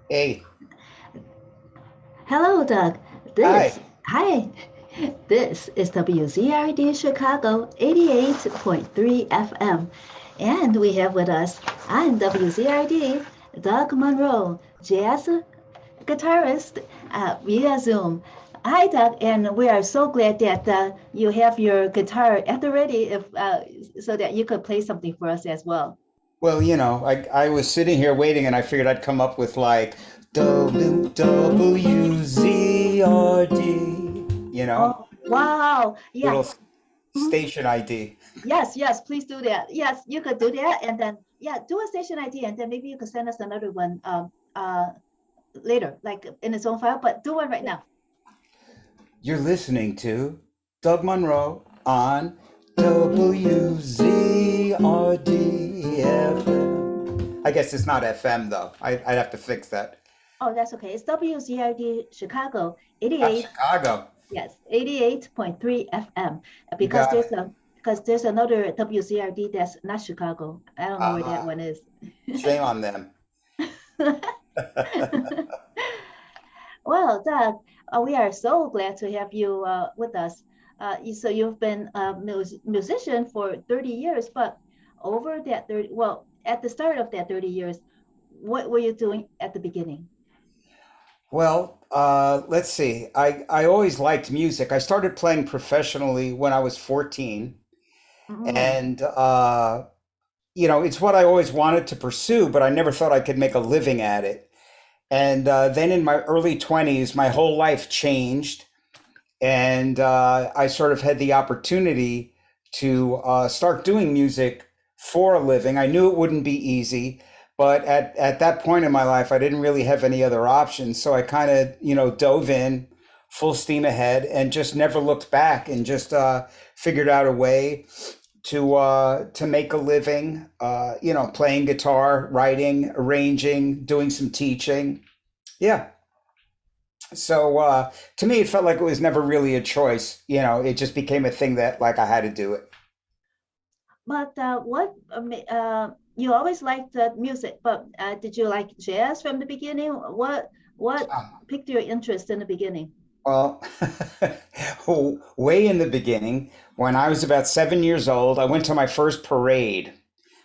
Hey, Hello, Doug. hi. Hi. This is WZRD Chicago 88.3 FM. And we have with us on WZRD Doug Munro, jazz guitarist via Zoom. Hi, Doug, and we are so glad that you have your guitar at the ready so that you could play something for us as well. Well, I was sitting here waiting and I figured I'd come up with like WZRD, Oh, wow. Yeah. little Mhm. station ID. Yes, yes, please do that. Yes, you could do that, and then yeah, do a station ID, and then maybe you could send us another one later, like in its own file. But do one right now. You're listening to Doug Munro on WZRD FM. I guess it's not FM though. I'd have to fix that. Oh, that's okay. It's WZRD Chicago Ah, 88. Chicago. Yes, 88.3 FM. You Because got there's it. a because there's another WZRD that's not Chicago. I don't know where that Uh-huh. one is. Shame on them. Well, Doug, we are so glad to have you with us. So you've been a musician for 30 years, but over that 30, well, at the start of that 30 years, what were you doing at the beginning? Well, let's see. I always liked music. I started playing professionally when I was 14, Mm, and it's what I always wanted to pursue, but I never thought I could make a living at it. And then in my early 20s, my whole life changed, and I sort of had the opportunity to start doing music for a living. I knew it wouldn't be easy, but at that point in my life, I didn't really have any other options. So I kind of, dove in full steam ahead and just never looked back and just figured out a way to make a living, playing guitar, writing, arranging, doing some teaching. Yeah. So to me, it felt like it was never really a choice. It just became a thing that like I had to do it. but you always liked music, but did you like jazz from the beginning? What piqued your interest in the beginning? Well, way in the beginning, when I was about 7 years old, I went to my first parade.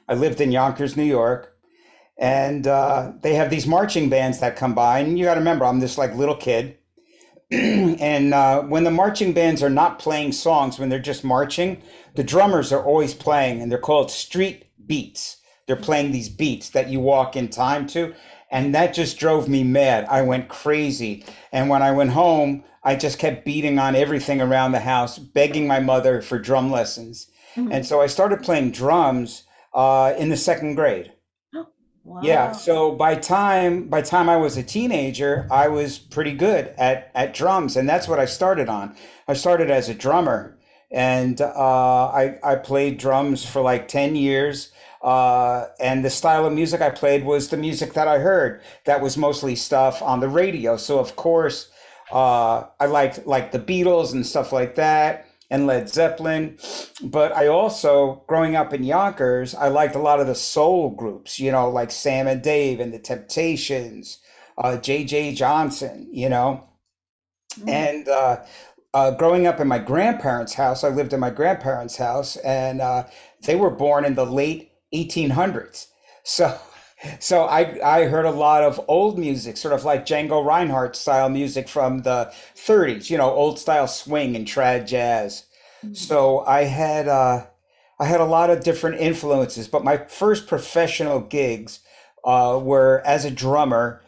I lived in Yonkers, New York, and they have these marching bands that come by. And you got to remember, I'm this like little kid. And when the marching bands are not playing songs, when they're just marching, the drummers are always playing, and they're called street beats. They're playing these beats that you walk in time to. And that just drove me mad. I went crazy. And when I went home, I just kept beating on everything around the house, begging my mother for drum lessons. And Mhm. so I started playing drums in the second grade. Yeah, Wow. so by time I was a teenager, I was pretty good at drums, and that's what I started on. I started as a drummer, and I played drums for like 10 years. And the style of music I played was the music that I heard. That was mostly stuff on the radio. So of course, I liked like the Beatles and stuff like that, and Led Zeppelin. But I also, growing up in Yonkers, I liked a lot of the soul groups, like Sam and Dave and the Temptations, J.J. Johnson, Mm. And growing up in my grandparents' house, I lived in my grandparents' house, and they were born in the late 1800s. So, so I heard a lot of old music, sort of like Django Reinhardt style music from the 30s, old style swing and trad jazz. Mm. So I had a lot of different influences, but my first professional gigs were as a drummer,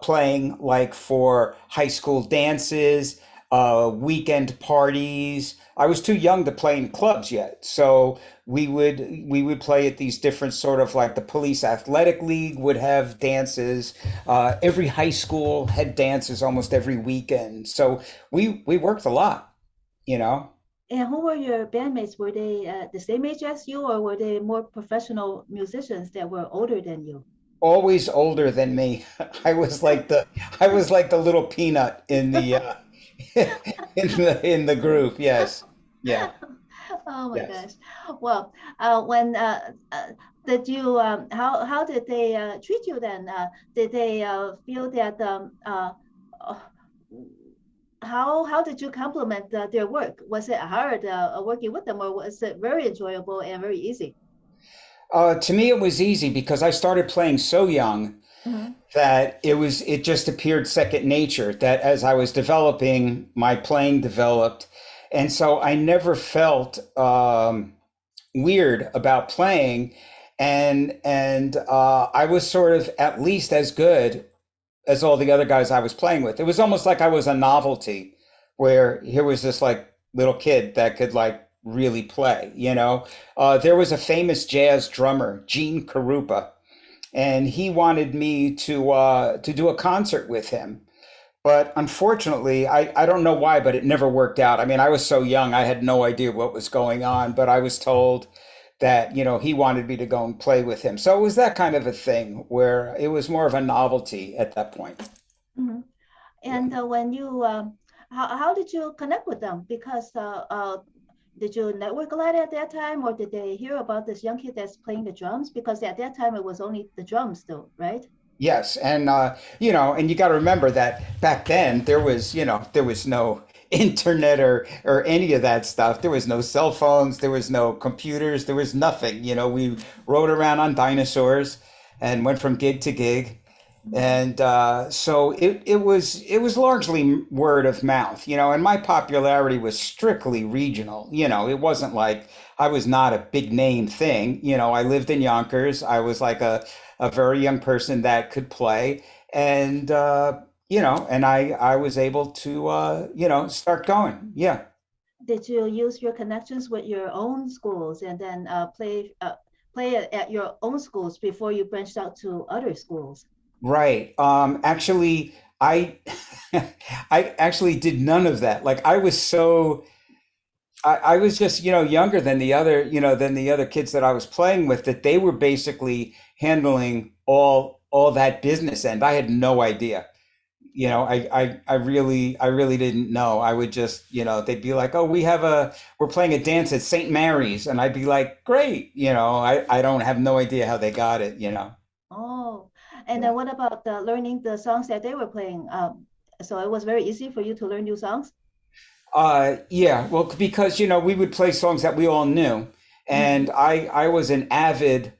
playing like for high school dances, weekend parties. I was too young to play in clubs yet, so we would play at these different sort of like the police athletic league would have dances. Every high school had dances almost every weekend, so we worked a lot, you know. And who were your bandmates? Were they the same age as you, or were they more professional musicians that were older than you? Always older than me. I was like the I was like the little peanut in the in the group. Yes. Yeah. Oh my Yes. gosh. Well, when did you how did they treat you then? Did they feel that uh, how did you compliment their work? Was it hard working with them, or was it very enjoyable and very easy? To me, it was easy because I started playing so young Hmm. that it just appeared second nature. That as I was developing, my playing developed, and so I never felt weird about playing, and I was sort of at least as good as all the other guys I was playing with. It was almost like I was a novelty, where here was this like little kid that could like really play. There was a famous jazz drummer, Gene Carupa, and he wanted me to do a concert with him. But unfortunately, I don't know why, but it never worked out. I mean, I was so young, I had no idea what was going on, but I was told that, he wanted me to go and play with him. So it was that kind of a thing where it was more of a novelty at that point. Hmm. Yeah. And when you how did you connect with them? Because did you network a lot at that time, or did they hear about this young kid that's playing the drums? Because at that time it was only the drums still, right? Yes, and you got to remember that back then there was no internet or any of that stuff. There was no cell phones, there was no computers, there was nothing. We rode around on dinosaurs and went from gig to gig, Mhm. and so it was largely word of mouth. And my popularity was strictly regional. It wasn't like I was not a big name thing. I lived in Yonkers. I was like a very young person that could play, and and I was able to start going. Yeah. Did you use your connections with your own schools and then play at your own schools before you branched out to other schools? Right. Actually, I I actually did none of that. Like I was just, younger than the other kids that I was playing with, that they were basically handling all that business end. I had no idea. I really didn't know. I would just, they'd be like, "Oh, we're playing a dance at St. Mary's," and I'd be like, "Great." I don't have no idea how they got it. Oh, and Yeah. then what about learning the songs that they were playing? So it was very easy for you to learn new songs? Yeah, well, because we would play songs that we all knew, and Hmm. I was an avid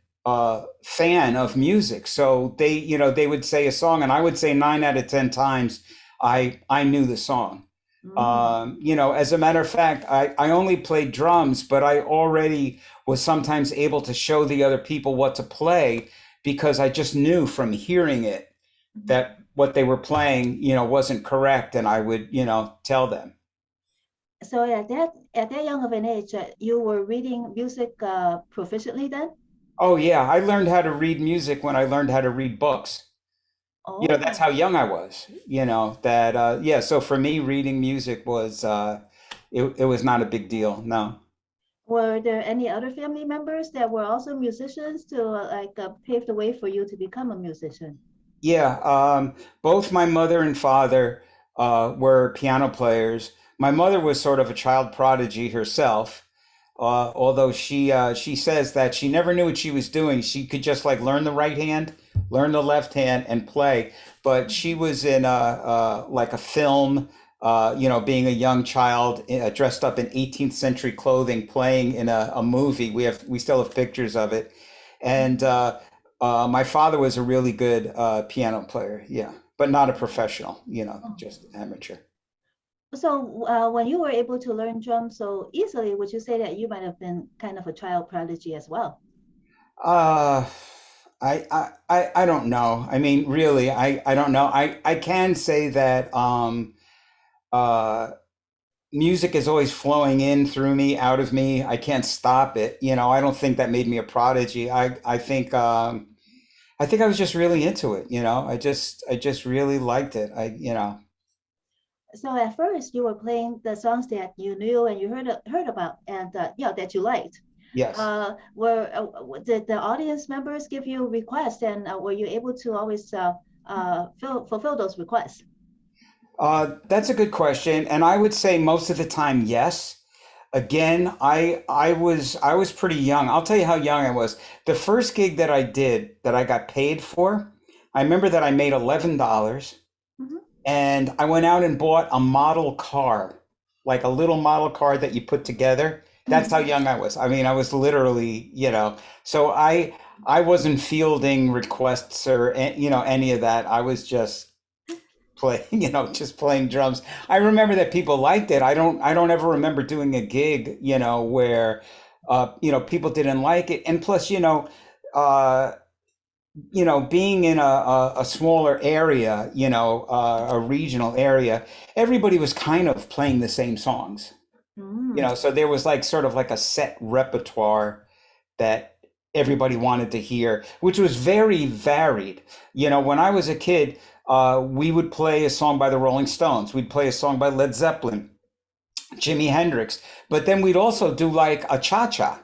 fan of music. So they would say a song, and I would say 9 out of 10 times I knew the song. Mm. As a matter of fact, I only played drums, but I already was sometimes able to show the other people what to play because I just knew from hearing it Mhm. that what they were playing, wasn't correct, and I would, tell them. So at that young of an age, you were reading music proficiently then? Oh yeah, I learned how to read music when I learned how to read books. That's Oh, how young I was. That yeah, so for me reading music was it was not a big deal. No. were there any other family members that were also musicians to pave the way for you to become a musician? Yeah, both my mother and father were piano players. My mother was sort of a child prodigy herself, although she says that she never knew what she was doing. She could just like learn the right hand, learn the left hand, and play. But she Mhm. was in like a film, being a young child dressed up in 18th century clothing, playing in a movie. We still have pictures of it, and Mhm. my father was a really good piano player, yeah, but not a professional, Oh. just amateur. So when you were able to learn drums so easily, would you say that you might have been kind of a child prodigy as well? Uh, I don't know. I mean, really, I don't know. I can say that uh, music is always flowing in through me, out of me. I can't stop it. I don't think that made me a prodigy. I think I was just really into it. I just really liked it. So at first you were playing the songs that you knew and you heard about and that you liked. Yes. Did the audience members give you requests and were you able to always fulfill those requests? That's a good question, and I would say most of the time, yes. Again, I was pretty young. I'll tell you how young I was. The first gig that I did that I got paid for, I remember that I made $11 Mhm. and I went out and bought a model car, like a little model car that you put together. That's how Mhm. young I was. I mean, I was literally, so I wasn't fielding requests or any of that. I was just playing, just playing drums. I remember that people liked it. I don't ever remember doing a gig, where people didn't like it. And plus, uh being in a smaller area, a regional area, everybody was kind of playing the same songs, Mm. so there was like sort of like a set repertoire that everybody wanted to hear, which was very varied. When I was a kid, we would play a song by the Rolling Stones, we'd play a song by Led Zeppelin, Jimi Hendrix, but then we'd also do like a cha-cha,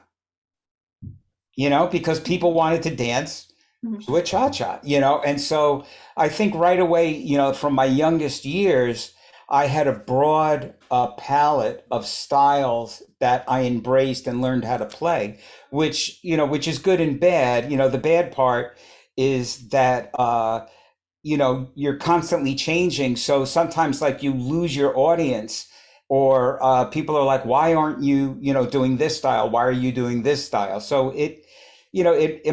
because people wanted to dance Mhm. to a cha-cha, and so I think right away, from my youngest years, I had a broad palette of styles that I embraced and learned how to play, which is good and bad. The bad part is that you're constantly changing, so sometimes like you lose your audience, or people are like, why aren't you doing this style, why are you doing this style? So it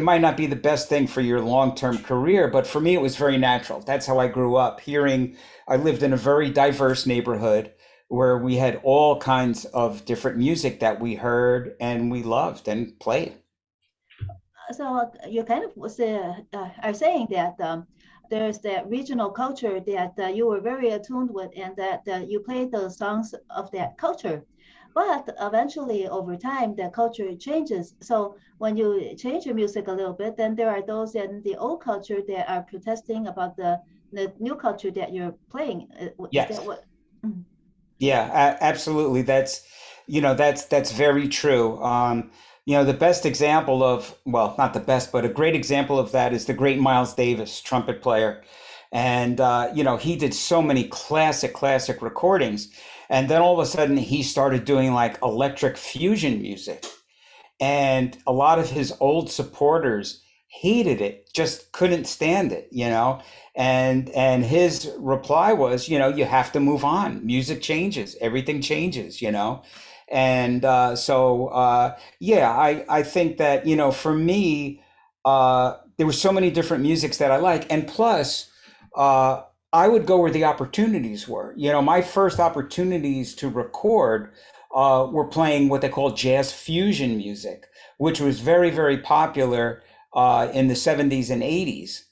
might not be the best thing for your long-term career, but for me it was very natural. That's how I grew up hearing. I lived in a very diverse neighborhood where we had all kinds of different music that we heard and we loved and played. So you kind of was are saying that there's that regional culture that you were very attuned with, and that you played the songs of that culture. But eventually, over time, the culture changes. So when you change your music a little bit, then there are those in the old culture that are protesting about the new culture that you're playing. Is that Yes. what? Mm. Yeah, absolutely. That's very true. The best example of, well, not the best, but a great example of that is the great Miles Davis, trumpet player. And he did so many classic recordings. And then all of a sudden he started doing like electric fusion music. And a lot of his old supporters hated it, just couldn't stand it, and his reply was, you have to move on, music changes, everything changes, and yeah, I think that, for me, there were so many different musics that I like, and plus uh I would go where the opportunities were. My first opportunities to record were playing what they call jazz fusion music, which was very, very popular in the 70s and 80s.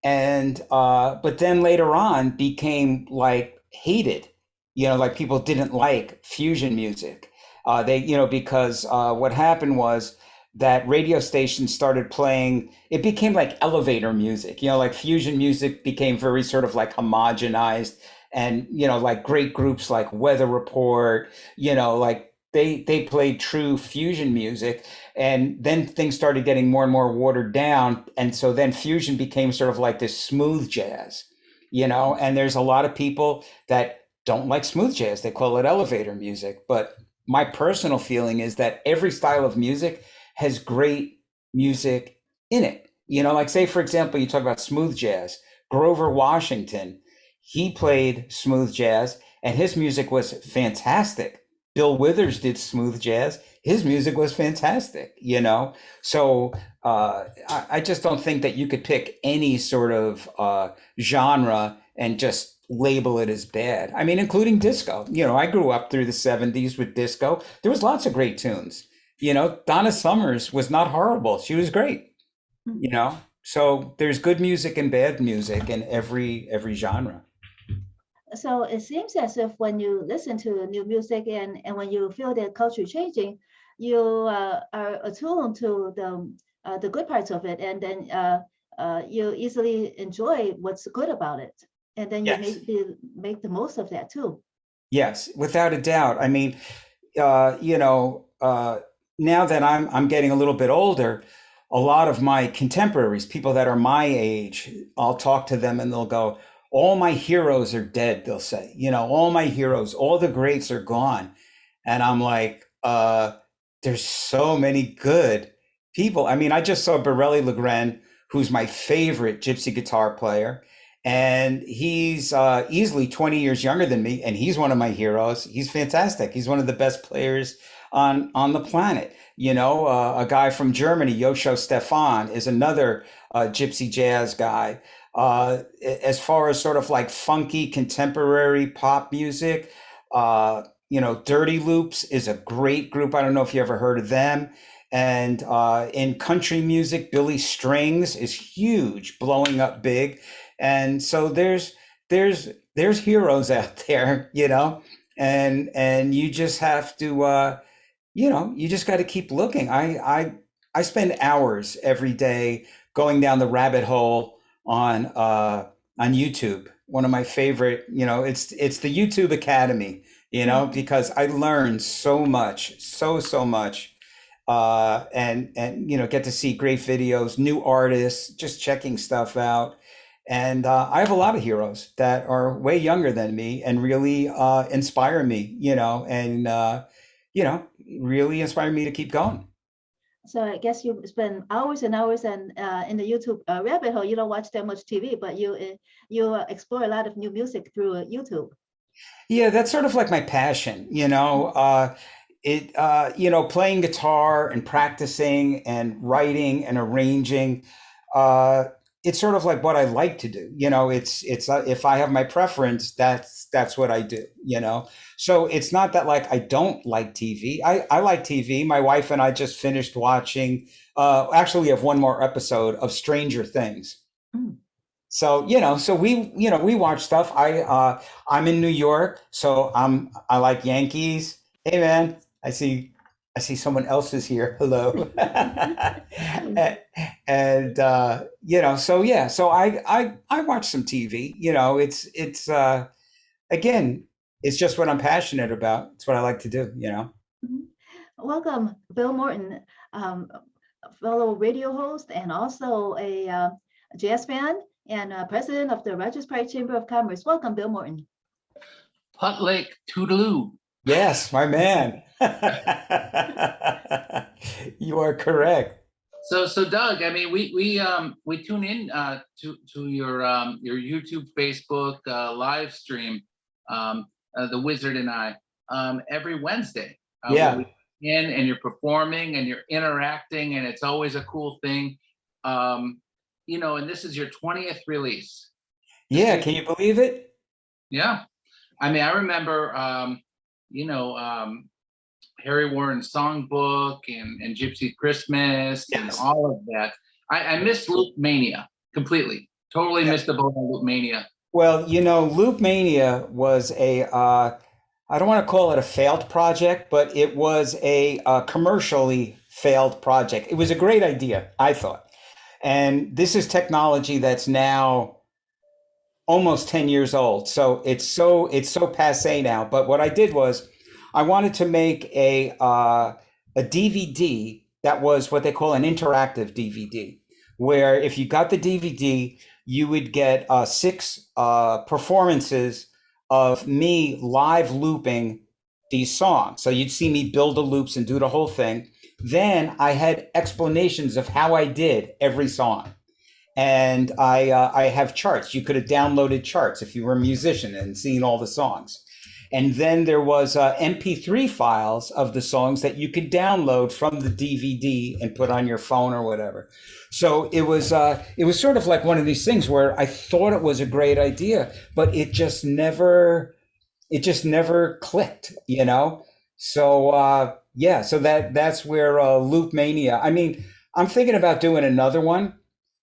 And but then later on became like hated, like people didn't like fusion music. Because what happened was that radio stations started playing, it became like elevator music, like fusion music became very sort of like homogenized, and like great groups like Weather Report, like they played true fusion music, and then things started getting more and more watered down, and so then fusion became sort of like this smooth jazz, and there's a lot of people that don't like smooth jazz, they call it elevator music. But my personal feeling is that every style of music has great music in it. Like, say for example, you talk about smooth jazz. Grover Washington, he played smooth jazz and his music was fantastic. Bill Withers did smooth jazz, his music was fantastic, so I just don't think that you could pick any sort of genre and just label it as bad. I mean, including disco. I grew up through the 70s with disco. There was lots of great tunes. Donna Summers was not horrible. She was great, so there's good music and bad music in every genre. So it seems as if when you listen to new music, and when you feel the culture changing, you are attuned to the good parts of it, and then you easily enjoy what's good about it, and then you Yes. make the most of that too. Yes, without a doubt. I mean, now that I'm getting a little bit older, a lot of my contemporaries, people that are my age, I'll talk to them and they'll go, "All my heroes are dead," they'll say. "All my heroes, all the greats are gone." And I'm like, uh, there's so many good people. I mean, I just saw Borelli Legren, who's my favorite gypsy guitar player, and he's easily 20 years younger than me, and he's one of my heroes. He's fantastic. He's one of the best players on the planet. A guy from Germany, Yosho Stefan, is another gypsy jazz guy. As far as sort of like funky contemporary pop music, Dirty Loops is a great group. I don't know if you ever heard of them. And in country music, Billy Strings is huge, blowing up big. And so there's heroes out there, and you just have to you just got to keep looking. I spend hours every day going down the rabbit hole on YouTube. One of my favorite, it's the YouTube Academy, because I learn so much, so much, and get to see great videos, new artists, just checking stuff out. And I have a lot of heroes that are way younger than me and really inspire me, you know, really inspired me to keep going. So I guess you spend hours and hours and in the YouTube rabbit hole. You don't watch that much TV, but you explore a lot of new music through YouTube. Yeah, that's sort of like my passion, playing guitar and practicing and writing and arranging. Uh, it's sort of like what I like to do. It's if I have my preference, that's what I do. So it's not that like I don't like TV. I like TV. My wife and I just finished watching. Actually, we have one more episode of Stranger Things. Mm. So so we watch stuff. I'm in New York, so I like Yankees. Hey man, I see someone else is here. Hello. And so yeah, so I watch some TV. It's again, it's just what I'm passionate about. It's what I like to do. Mhm. Welcome, Bill Morton, fellow radio host and also a jazz fan and president of the Rogers Park Chamber of Commerce. Welcome, Bill Morton. Putt Lake Toodaloo. Yes, my man. You are correct. So Doug, I mean, we tune in to your YouTube, Facebook live stream, the Wizard and I, every Wednesday. Yeah. We in and you're performing and you're interacting, and it's always a cool thing. And this is your 20th release. Yeah, can you believe it? Yeah, I mean, I remember, Harry Warren's songbook and Gypsy Christmas and Yes. all of that. I missed Loop Mania completely. Totally missed the boat on Loop Mania. Well, Loop Mania was I don't want to call it a failed project, but it was a commercially failed project. It was a great idea, I thought. And this is technology that's now almost 10 years old. So it's so passe now. But what I did was I wanted to make a DVD that was what they call an interactive DVD, where if you got the DVD, you would get six performances of me live looping these songs. So you'd see me build the loops and do the whole thing. Then I had explanations of how I did every song. And I have charts. You could have downloaded charts if you were a musician and seen all the songs. And then there was MP3 files of the songs that you could download from the DVD and put on your phone or whatever. So it was sort of like one of these things where I thought it was a great idea, but it just never clicked. So yeah, so that's where Loop Mania. I mean, I'm thinking about doing another one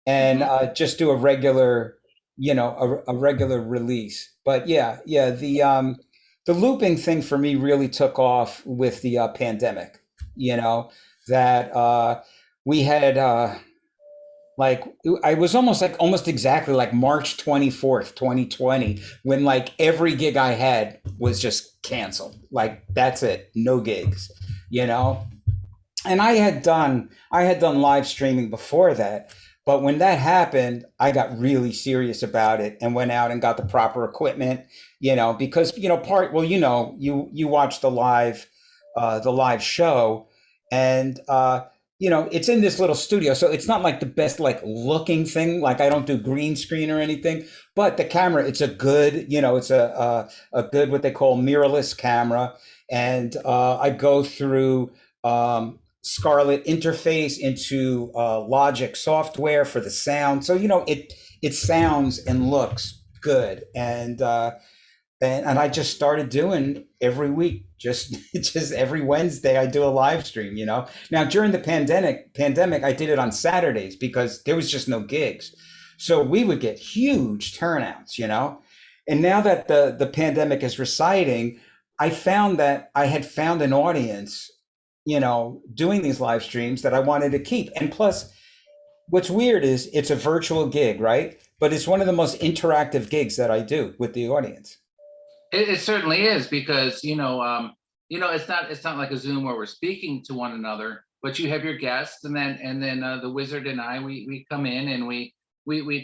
and just do a regular, a regular release. But yeah, the looping thing for me really took off with the pandemic. That we had like I was almost exactly like March 24th, 2020, when like every gig I had was just canceled. Like that's it, no gigs. And I had done live streaming before that, but when that happened, I got really serious about it and went out and got the proper equipment, because you watch the live the live show. And it's in this little studio, so it's not like the best like looking thing. Like I don't do green screen or anything, but the camera, it's a good, it's a good what they call mirrorless camera. And I go through Scarlett interface into Logic software for the sound, so it sounds and looks good. And I just started doing every week, just just every Wednesday I do a live stream. Now during the pandemic I did it on Saturdays because there was just no gigs, so we would get huge turnouts. And now that the pandemic is receding, I found that I had found an audience, doing these live streams that I wanted to keep. And plus, what's weird is it's a virtual gig, right? But it's one of the most interactive gigs that I do with the audience. It certainly is, because it's not like a Zoom where we're speaking to one another, but you have your guests, and then the wizard and I, we come in and we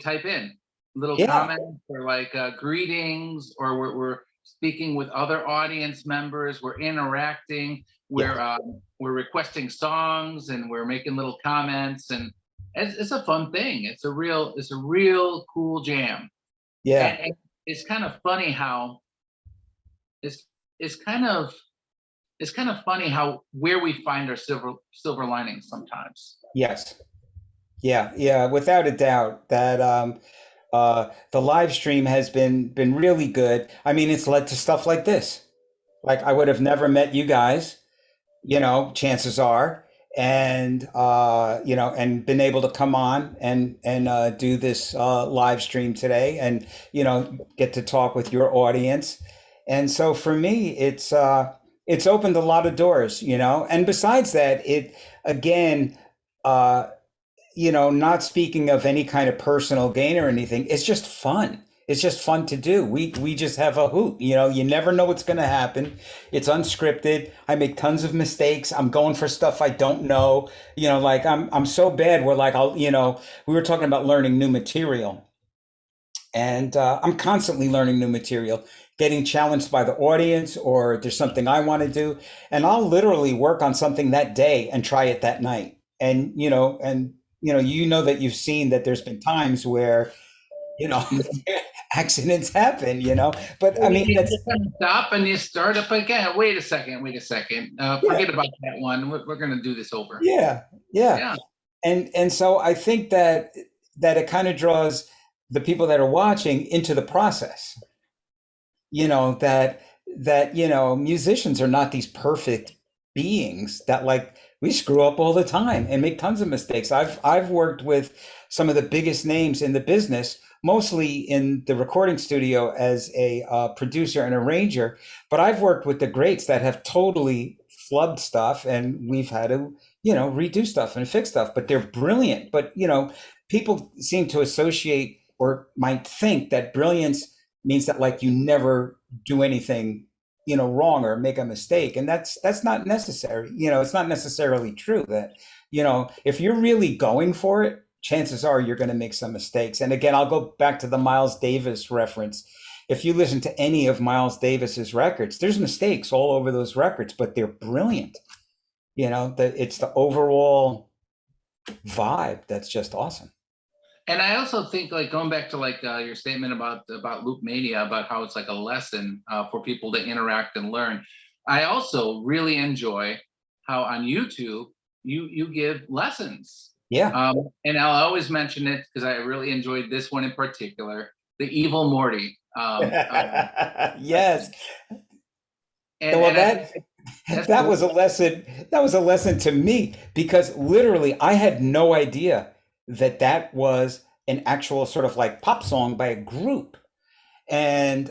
type in little Yeah, comments, or like greetings, or we're speaking with other audience members. We're interacting. yeah, We're requesting songs, and we're making little comments, and it's a fun thing. It's a real cool jam. yeah. And it's kind of funny how it's it's kind of it's kind of funny how where we find our silver linings sometimes. Yes. Yeah, yeah, without a doubt that the live stream has been really good. I mean, it's led to stuff like this. Like I would have never met you guys, chances are, and and been able to come on and do this live stream today, and get to talk with your audience. And so for me, it's opened a lot of doors. And besides that, it again. Uh, not speaking of any kind of personal gain or anything, it's just fun. It's just fun to do. We just have a hoot. You never know what's going to happen. It's unscripted. I make tons of mistakes. I'm going for stuff I don't know. Like I'm so bad. We're like we were talking about learning new material, and I'm constantly learning new material, getting challenged by the audience, or there's something I want to do, and I'll literally work on something that day and try it that night. And that you've seen that there's been times where you know accidents happen. But I mean You that's just kind of stop and you start up again. Wait a second. Wait a second. yeah, Forget about that one. We're going to do this over. yeah, yeah. Yeah. And so I think that it kind of draws the people that are watching into the process. That musicians are not these perfect beings, that like we screw up all the time and make tons of mistakes. I've worked with some of the biggest names in the business, mostly in the recording studio as a producer and arranger, but I've worked with the greats that have totally flubbed stuff, and we've had to redo stuff and fix stuff, but they're brilliant. But people seem to associate or might think that brilliance means that like you never do anything wrong or make a mistake, and that's not necessary. It's not necessarily true that if you're really going for it, chances are you're going to make some mistakes. And again, I'll go back to the Miles Davis reference. If you listen to any of Miles Davis's records, there's mistakes all over those records, but they're brilliant. It's the overall vibe that's just awesome. And I also think, like, going back to like your statement about Loop Mania, about how it's like a lesson for people to interact and learn. I also really enjoy how on YouTube you give lessons. Yeah. And I'll always mention it because I really enjoyed this one in particular, the Evil Morty. Yes. And, Well, and I think that's that cool. was a lesson. That was a lesson to me, because literally I had no idea that was an actual sort of like pop song by a group. And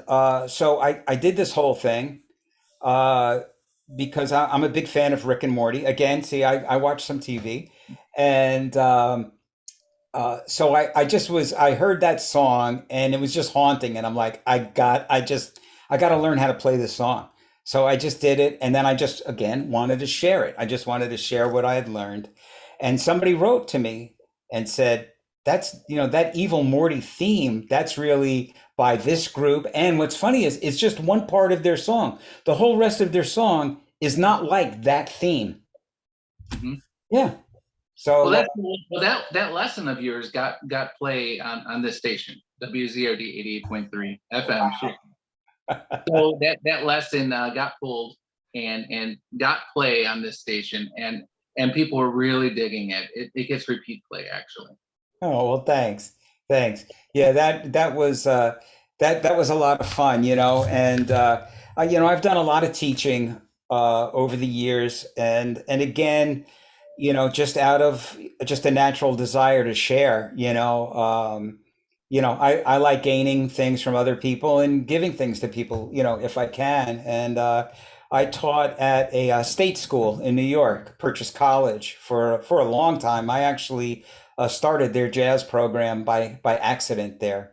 so I did this whole thing uh, because I'm a big fan of Rick and Morty. Again, see, I watch some TV. And so I heard that song and it was just haunting. And I'm like, I got to learn how to play this song. So I just did it. And then I just, again, wanted to share it. I just wanted to share what I had learned. And somebody wrote to me and said, that's, that Evil Morty theme, that's really by this group. And what's funny is it's just one part of their song. The whole rest of their song is not like that theme. Mhm. Yeah. So That lesson of yours got play on this station, WZRD 88.3 FM. So that lesson got pulled and got play on this station, and people were really digging it. It gets repeat play actually. oh well, thanks, thanks. Yeah, that was a lot of fun, and I've done a lot of teaching over the years, and again, just out of just a natural desire to share, I like gaining things from other people and giving things to people, if I can. And I taught at a state school in New York, Purchase College, for a long time. I actually started their jazz program by accident there.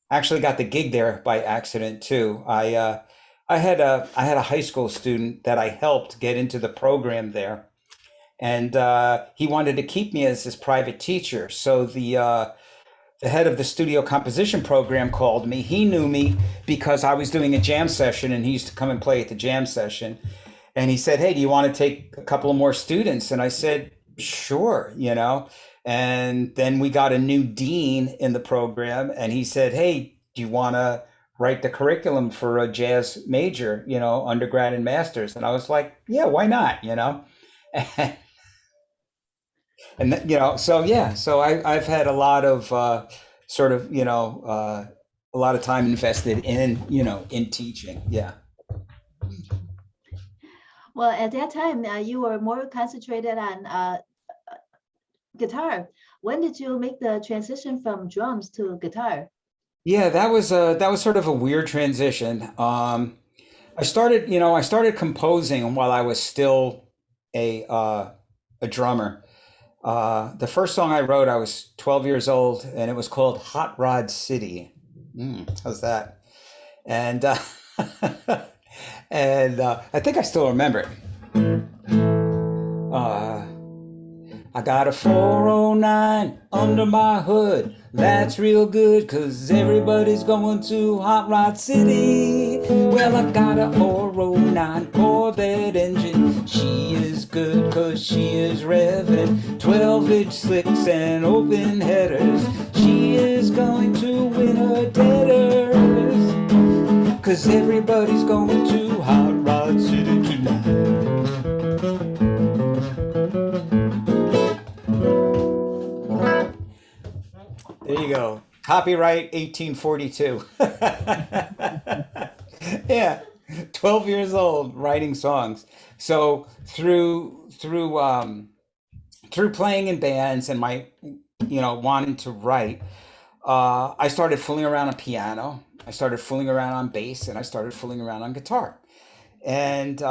Actually got the gig there by accident too. I had a high school student that I helped get into the program there, and he wanted to keep me as his private teacher. So the head of the studio composition program called me. He knew me because I was doing a jam session, and he used to come and play at the jam session. And he said, "Hey, do you want to take a couple of more students?" And I said, "Sure," And then we got a new dean in the program, and he said, "Hey, do you want to write the curriculum for a jazz major, undergrad and masters?" And I was like, "Yeah, why not?" So yeah, so I've had a lot of sort of, a lot of time invested in teaching. Yeah. Well, at that time, you were more concentrated on guitar. When did you make the transition from drums to guitar? Yeah, that was sort of a weird transition. I started composing while I was still a drummer. The first song I wrote, I was 12 years old, and it was called Hot Rod City. How's that? And I think I still remember it. Uh, I got a 409 under my hood. That's real good, 'cause everybody's going to Hot Rod City. Well, I got a 409 Corvette engine. She is good 'cause she is revving. 12-inch slicks and open headers. She is going to win her debtors, 'cause everybody's going to Hot Rod City tonight. There you go. Copyright 1842. Yeah, 12 years old writing songs. So through playing in bands and my wanting to write, I started fooling around on piano. I started fooling around on bass, and I started fooling around on guitar. And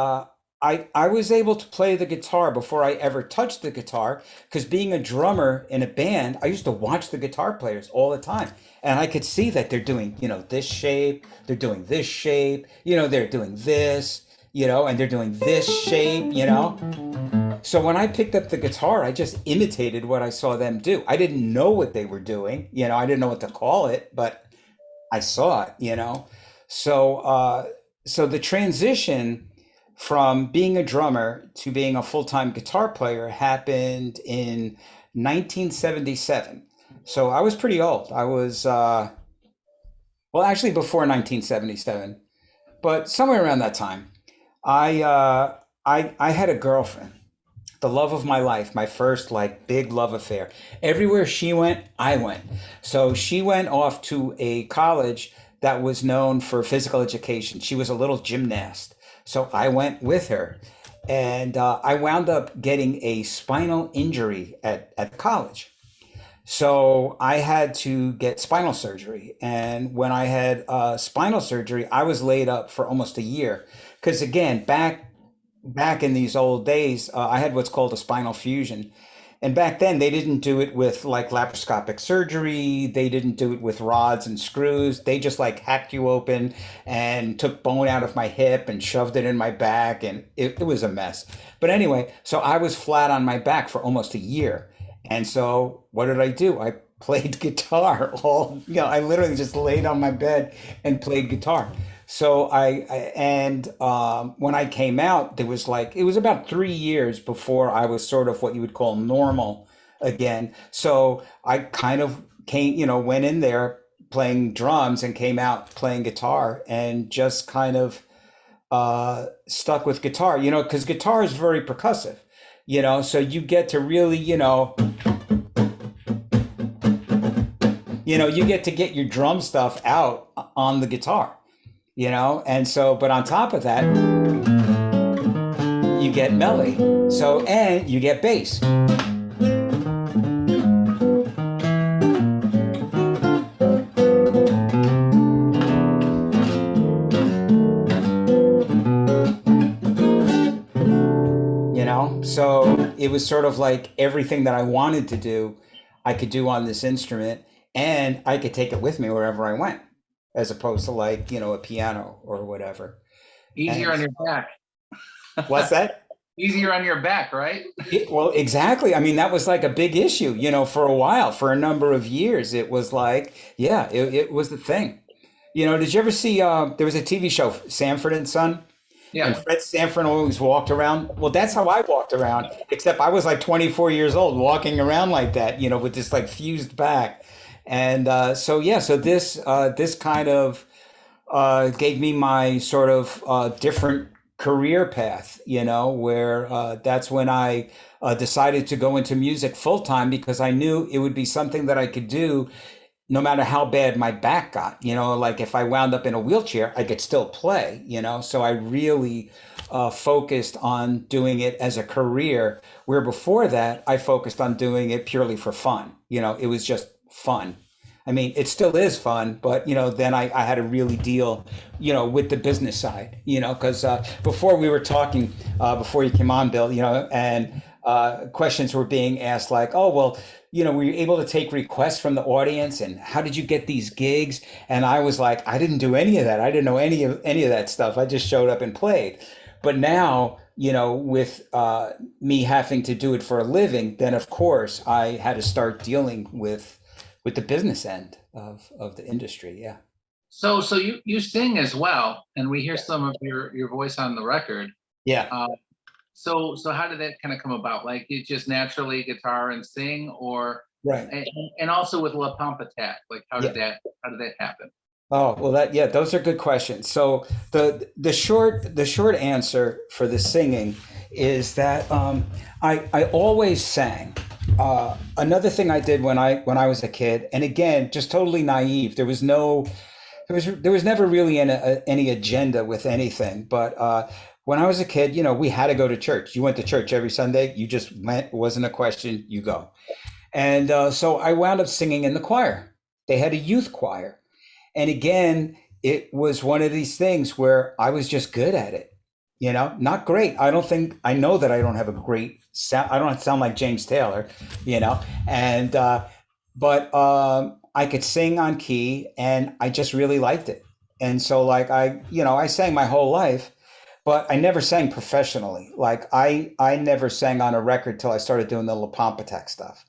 I was able to play the guitar before I ever touched the guitar, because being a drummer in a band, I used to watch the guitar players all the time, and I could see that they're doing this shape, they're doing this shape, they're doing this, and they're doing this shape. So when I picked up the guitar, I just imitated what I saw them do. I didn't know what they were doing, I didn't know what to call it, but I saw it. So the transition from being a drummer to being a full-time guitar player happened in 1977. So I was pretty old. I was, well, actually before 1977, but somewhere around that time. I had a girlfriend, the love of my life, my first like big love affair. Everywhere she went, I went. So she went off to a college that was known for physical education. She was a little gymnast. So I went with her, and I wound up getting a spinal injury at college. So I had to get spinal surgery. And when I had spinal surgery, I was laid up for almost a year. Because again, back in these old days, I had what's called a spinal fusion. And back then, they didn't do it with like laparoscopic surgery. They didn't do it with rods and screws. They just like hacked you open and took bone out of my hip and shoved it in my back. And it was a mess. But anyway, so I was flat on my back for almost a year. And so what did I do? I played guitar I literally just laid on my bed and played guitar. So when I came out, there was like, it was about 3 years before I was sort of what you would call normal again. So I kind of went in there playing drums and came out playing guitar and just kind of stuck with guitar, because guitar is very percussive, so you get to really, you get to get your drum stuff out on the guitar, and so, but on top of that, you get melody. So, and you get bass. So it was sort of like everything that I wanted to do, I could do on this instrument, and I could take it with me wherever I went, as opposed to like, a piano or whatever. Easier on your back. What's that? Easier on your back, right? Well, exactly. I mean, that was like a big issue, for a while, for a number of years. It was like, yeah, it was the thing. Did you ever see, there was a TV show, Sanford and Son? Yeah. And Fred Sanford always walked around. Well, that's how I walked around, except I was like 24 years old walking around like that, with this like fused back. And so this kind of gave me my sort of different career path, where that's when I decided to go into music full time, because I knew it would be something that I could do no matter how bad my back got, like if I wound up in a wheelchair, I could still play, so I really focused on doing it as a career, where before that I focused on doing it purely for fun. It was just fun. I mean, it still is fun, but then I had to really deal, with the business side, because before we were talking, before you came on, Bill, and questions were being asked like, oh, well, were you able to take requests from the audience, and how did you get these gigs? And I was like, I didn't do any of that. I didn't know any of that stuff. I just showed up and played. But now, with me having to do it for a living, then of course I had to start dealing with the business end of the industry. Yeah. So you sing as well, and we hear some of your voice on the record. Yeah. So how did that kind of come about? Like, you just naturally guitar and sing, or Right. And also with La Pompe Attack, like how did that happen? Oh, well, those are good questions. So the short answer for the singing is that I always sang. Another thing I did when I was a kid, and again, just totally naive. There was never really any agenda with anything. But when I was a kid, we had to go to church. You went to church every Sunday. You just went. It wasn't a question. You go. And so I wound up singing in the choir. They had a youth choir. And again, it was one of these things where I was just good at it. Not great. I know that I don't have a great sound. I don't sound like James Taylor, and, but I could sing on key, and I just really liked it. And so like, I sang my whole life, but I never sang professionally. Like I never sang on a record till I started doing the La Pompe Attack stuff.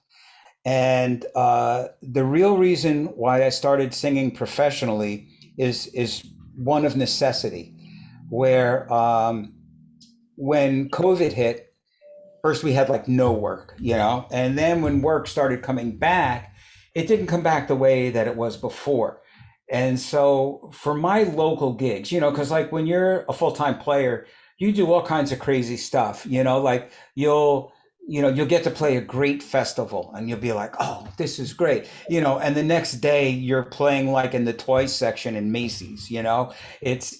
And the real reason why I started singing professionally is one of necessity, where when COVID hit, first we had like no work, and then when work started coming back, it didn't come back the way that it was before. And so for my local gigs, because like when you're a full-time player, you do all kinds of crazy stuff, like you'll get to play a great festival and you'll be like, oh, this is great, and the next day you're playing like in the toy section in Macy's, it's,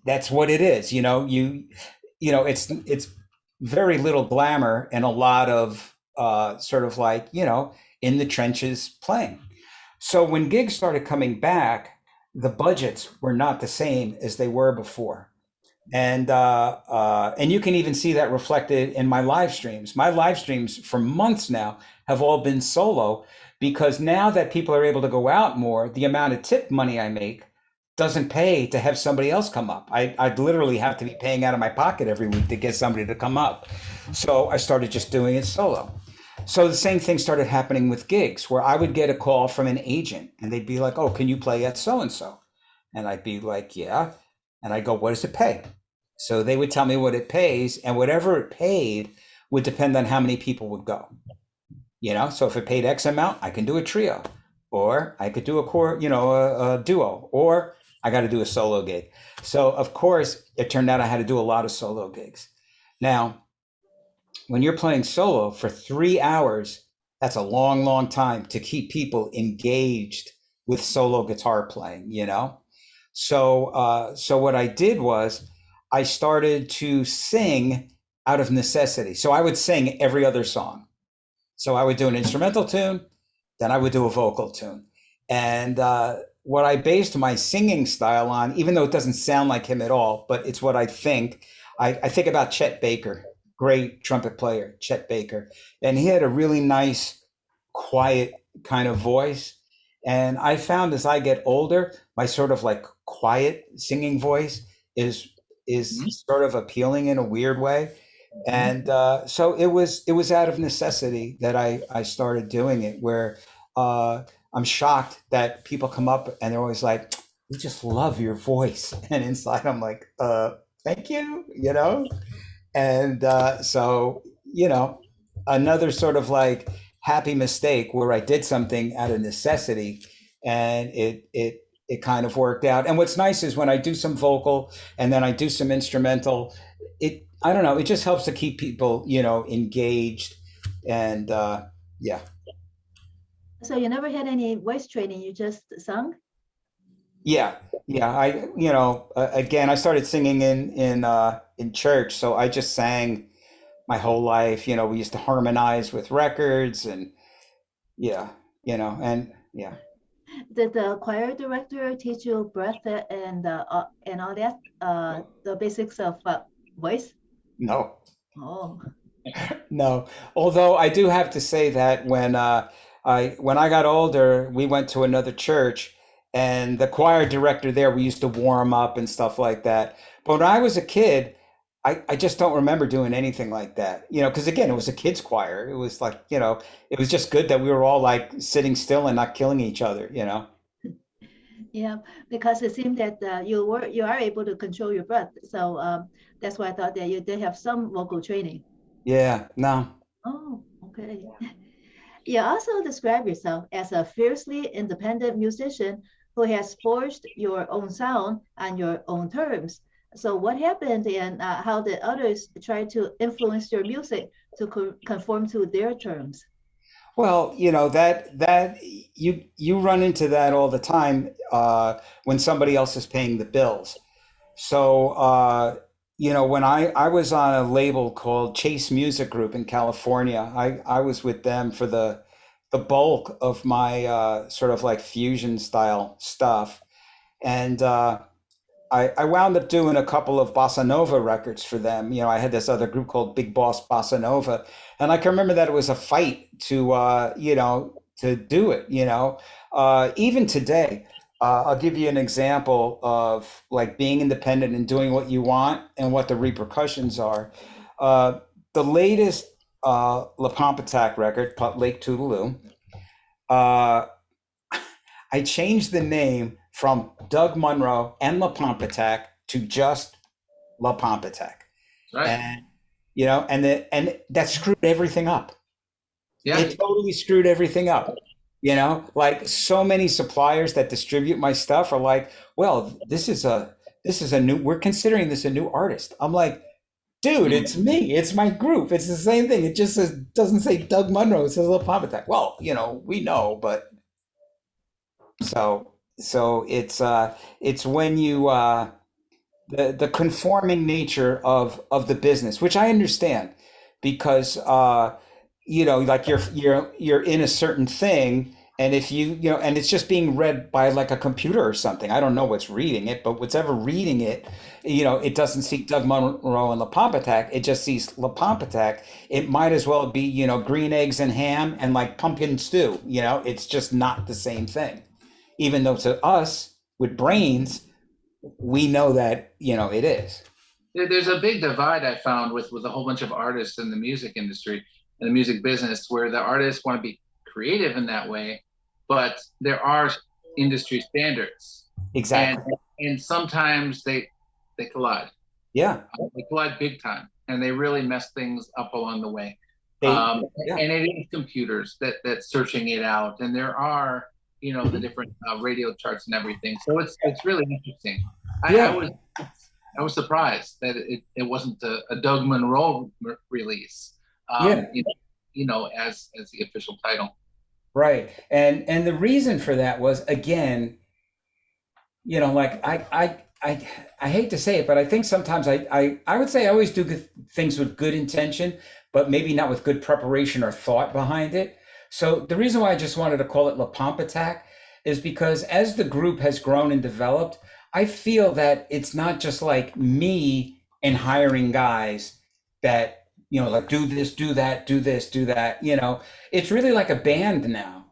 that's what it is, it's very little glamour and a lot of sort of like, in the trenches playing. So when gigs started coming back, the budgets were not the same as they were before. And you can even see that reflected in my live streams. My live streams for months now have all been solo, because now that people are able to go out more, the amount of tip money I make doesn't pay to have somebody else come up. I'd literally have to be paying out of my pocket every week to get somebody to come up. So I started just doing it solo. So the same thing started happening with gigs, where I would get a call from an agent and they'd be like, oh, can you play at so-and-so? And I'd be like, yeah. And I go, what does it pay? So they would tell me what it pays, and whatever it paid would depend on how many people would go. So if it paid X amount, I can do a trio, or I could do a core, a duo, or I got to do a solo gig. So of course, it turned out I had to do a lot of solo gigs. Now, when you're playing solo for 3 hours, that's a long, long time to keep people engaged with solo guitar playing. So what I did was I started to sing out of necessity. So I would sing every other song. So I would do an instrumental tune, then I would do a vocal tune. And what I based my singing style on, even though it doesn't sound like him at all, but it's what I think. I think about Chet Baker, great trumpet player, Chet Baker. And he had a really nice, quiet kind of voice. And I found as I get older, my sort of like quiet singing voice is sort of appealing in a weird way. And so it was out of necessity that I started doing it. Where I'm shocked that people come up and they're always like, "We just love your voice," and inside I'm like, "Thank you." And another sort of like happy mistake where I did something out of necessity, and it kind of worked out. And what's nice is when I do some vocal and then I do some instrumental, I don't know, it just helps to keep people engaged. And yeah. So you never had any voice training, you just sung? Yeah, again, I started singing in church, so I just sang my whole life. We used to harmonize with records, and yeah, and yeah. Did the choir director teach you breath and all that, the basics of voice? No. Oh, No, although I do have to say that when I got older, we went to another church, and the choir director there, we used to warm up and stuff like that. But when I was a kid, I just don't remember doing anything like that. Because again, it was a kids choir. It was like, it was just good that we were all like sitting still and not killing each other. yeah, because it seemed that you are able to control your breath. So that's why I thought that you did have some vocal training. Yeah, no. Oh, okay. You also describe yourself as a fiercely independent musician who has forged your own sound on your own terms. So, what happened and how did others try to influence your music to conform to their terms? Well, that you run into that all the time when somebody else is paying the bills. So, when I was on a label called Chase Music Group in California, I was with them for the bulk of my sort of like fusion style stuff. And I wound up doing a couple of bossa nova records for them. I had this other group called Big Boss Bossa Nova, and I can remember that it was a fight to do it. Even today, I'll give you an example of like being independent and doing what you want and what the repercussions are. The latest La Pompe Attack record, Lake Toodaloo. Uh, I changed the name from Doug Munro and La Pompe Attack to just La Pompe Attack. Right. And and that screwed everything up. Yeah. It totally screwed everything up. Like so many suppliers that distribute my stuff are like, well, this is a new, we're considering this a new artist. I'm like, dude, it's me. It's my group. It's the same thing. It just doesn't say Doug Munro. It says La Pompe Attack. Well, we know, but so it's when you the conforming nature of the business, which I understand, because like you're in a certain thing, and if and it's just being read by like a computer or something. I don't know what's reading it, but what's ever reading it, it doesn't see Doug Munro and La Pompe Attack. It just sees La Pompe Attack. It might as well be green eggs and ham and like pumpkin stew. It's just not the same thing, even though to us with brains, we know that it is. There's a big divide I found with a whole bunch of artists in the music industry and the music business, where the artists want to be creative in that way, but there are industry standards and Exactly. and sometimes they collide. Yeah. They collide big time, and they really mess things up along the way. They, yeah. And it is computers that's searching it out, and there are the Mhm. different radio charts and everything. So it's really interesting. I Yeah. was I was surprised that it wasn't a Doug Munro release, Yeah. as the official title. Right. And the reason for that was, again, like I hate to say it, but I think sometimes I would say I always do good things with good intention, but maybe not with good preparation or thought behind it. So the reason why I just wanted to call it La Pompe Attack is because as the group has grown and developed, I feel that it's not just like me and hiring guys that, like do this, do that, do this, do that, it's really like a band now,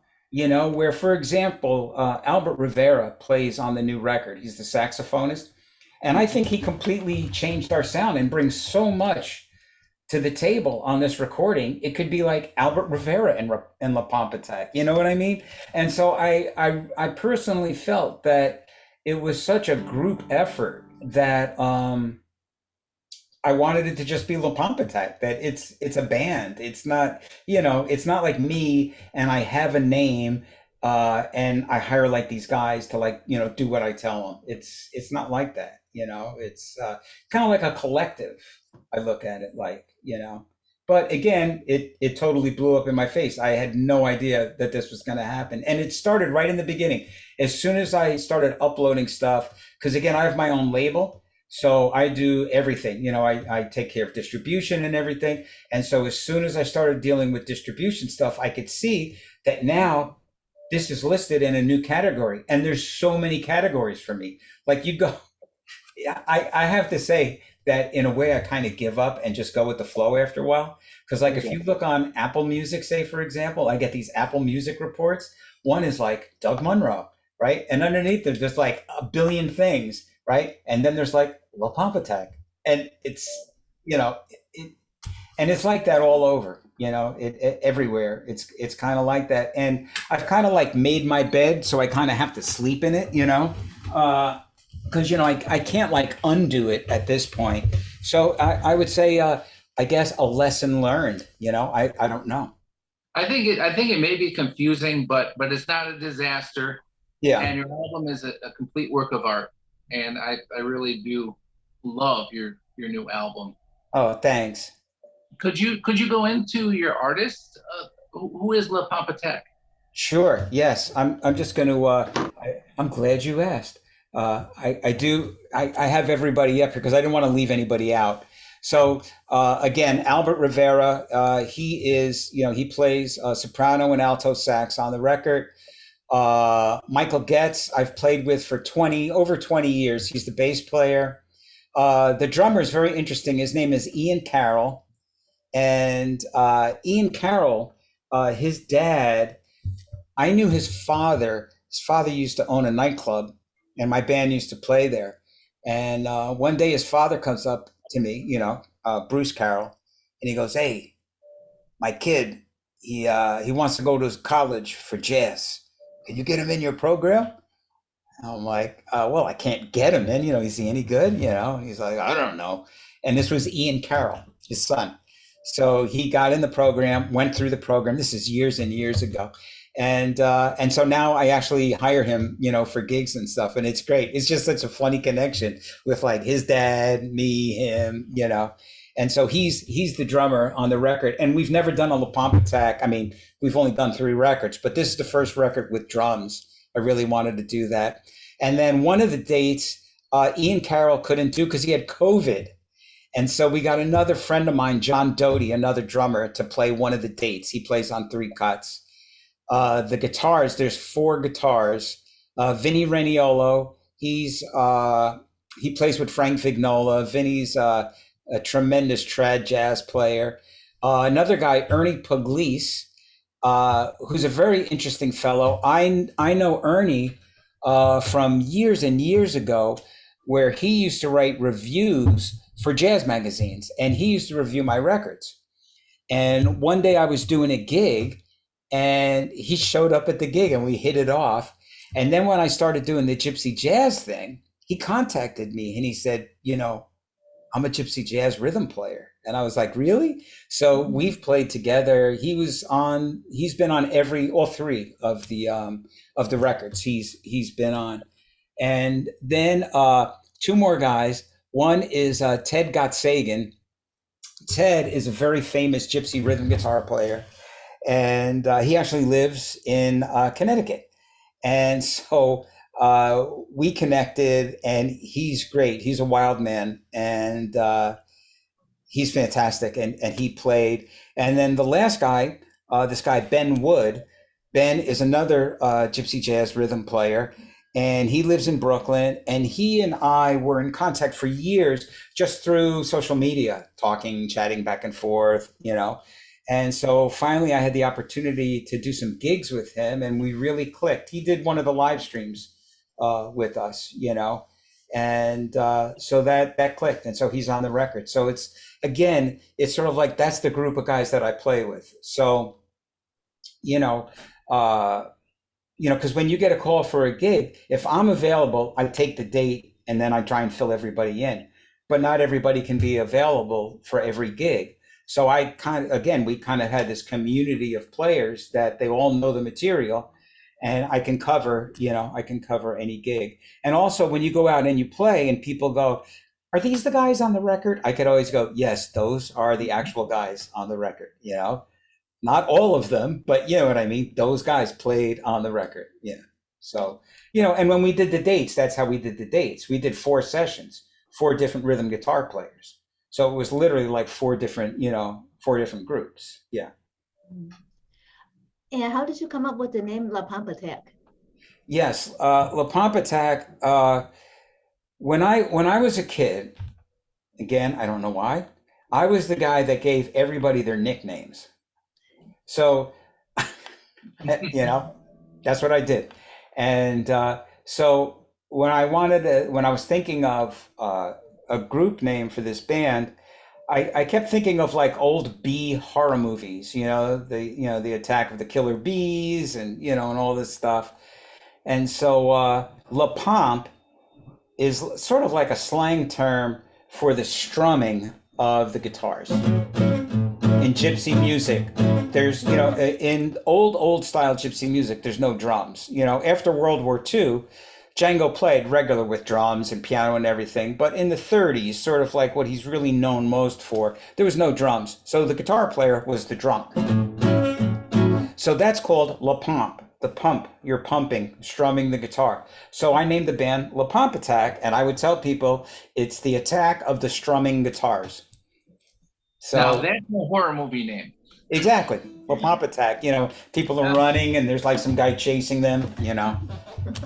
where, for example, Albert Rivera plays on the new record. He's the saxophonist. And I think he completely changed our sound and brings so much to the table on this recording. It could be like Albert Rivera and La Pompe Attack. You know what I mean? And so I personally felt that it was such a group effort that I wanted it to just be La Pompe Attack, that it's a band. It's not, it's not like me and I have a name and I hire like these guys to, like, do what I tell them. It's not like that, It's kind of like a collective. I look at it like. But again, it totally blew up in my face. I had no idea that this was going to happen. And it started right in the beginning. As soon as I started uploading stuff, because again, I have my own label. So I do everything, I take care of distribution and everything. And so as soon as I started dealing with distribution stuff, I could see that now this is listed in a new category. And there's so many categories for me. Like you go, I have to say that in a way I kind of give up and just go with the flow after a while. Because like if you look on Apple Music, say for example, I get these Apple Music reports. One is like Doug Munro, right? And underneath there's just like a billion things, right? And then there's like La Pompe Attack. And it's, and it's like that all over, everywhere. It's kind of like that. And I've kind of like made my bed, so I kind of have to sleep in it, because I can't like undo it at this point. So I would say I guess a lesson learned. I don't know. I think it may be confusing, but it's not a disaster. Yeah. And your album is a complete work of art. And I really do love your new album. Oh, thanks. Could you go into your artist? Who is La Pompe Attack? Sure. Yes. I'm just going to. I'm glad you asked. I do. I have everybody up here because I didn't want to leave anybody out. So again, Albert Rivera. He is. He plays soprano and alto sax on the record. Michael Getz, I've played with for over 20 years. He's the bass player. The drummer is very interesting. His name is Ian Carroll. And Ian Carroll, his dad, I knew his father. His father used to own a nightclub, and my band used to play there. And one day his father comes up to me, Bruce Carroll, and he goes, "Hey, my kid, he wants to go to college for jazz. Can you get him in your program?" I'm like, well, I can't get him in. Is he any good? He's like, I don't know. And this was Ian Carroll, his son. So he got in the program, went through the program. This is years and years ago. And so now I actually hire him, for gigs and stuff. And it's great. It's just such a funny connection with like his dad, me, him. And so he's the drummer on the record. And we've never done a La Pompe Attack. I mean, we've only done 3 records, but this is the first record with drums. I really wanted to do that. And then one of the dates, Ian Carroll couldn't do because he had COVID. And so we got another friend of mine, John Doty, another drummer, to play one of the dates. He plays on 3 cuts. The guitars, there's 4 guitars. Vinny Reniolo, he plays with Frank Vignola. Vinny's a tremendous trad jazz player. Another guy, Ernie Pugliese, who's a very interesting fellow. I know Ernie from years and years ago, where he used to write reviews for jazz magazines, and he used to review my records. And one day I was doing a gig, and he showed up at the gig, and we hit it off. And then when I started doing the gypsy jazz thing, he contacted me and he said, I'm a gypsy jazz rhythm player. And I was like, really? So we've played together. He's been on all three of the records he's been on. And then two more guys. One is Ted Gottsagen. Ted is a very famous gypsy rhythm guitar player, and he actually lives in Connecticut. And so we connected, and he's great. He's a wild man, and he's fantastic, and he played. And then the last guy, this guy Ben Wood. Ben is another gypsy jazz rhythm player, and he lives in Brooklyn. And he and I were in contact for years, just through social media, talking, chatting back and forth, And so finally, I had the opportunity to do some gigs with him, and we really clicked. He did one of the live streams with us, and so that clicked, and so he's on the record. So it's sort of like that's the group of guys that I play with. So, because when you get a call for a gig, if I'm available, I take the date and then I try and fill everybody in. But not everybody can be available for every gig. So we kind of had this community of players that they all know the material, and I can cover any gig. And also when you go out and you play and people go, are these the guys on the record? I could always go, yes, those are the actual guys on the record, not all of them, but you know what I mean? Those guys played on the record. Yeah. So, and when we did the dates, that's how we did the dates. We did 4 sessions, 4 different rhythm guitar players. So it was literally like 4 different groups. Yeah. And how did you come up with the name La Pompe Attack? Yes. La Pompe Attack. When I was a kid, again, I don't know why, I was the guy that gave everybody their nicknames. So, that's what I did. And so when I was thinking of a group name for this band, I kept thinking of like old bee horror movies, the attack of the killer bees and, and all this stuff. And so La Pompe is sort of like a slang term for the strumming of the guitars. In gypsy music, there's, in old style gypsy music, there's no drums. After World War II, Django played regular with drums and piano and everything. But in the 30s, sort of like what he's really known most for, there was no drums. So the guitar player was the drunk. So that's called La Pompe, the pump. You're pumping, strumming the guitar. So I named the band La Pompe Attack, and I would tell people it's the attack of the strumming guitars. So now that's a horror movie name. Exactly. Well, Pompe Attack, people are running and there's like some guy chasing them,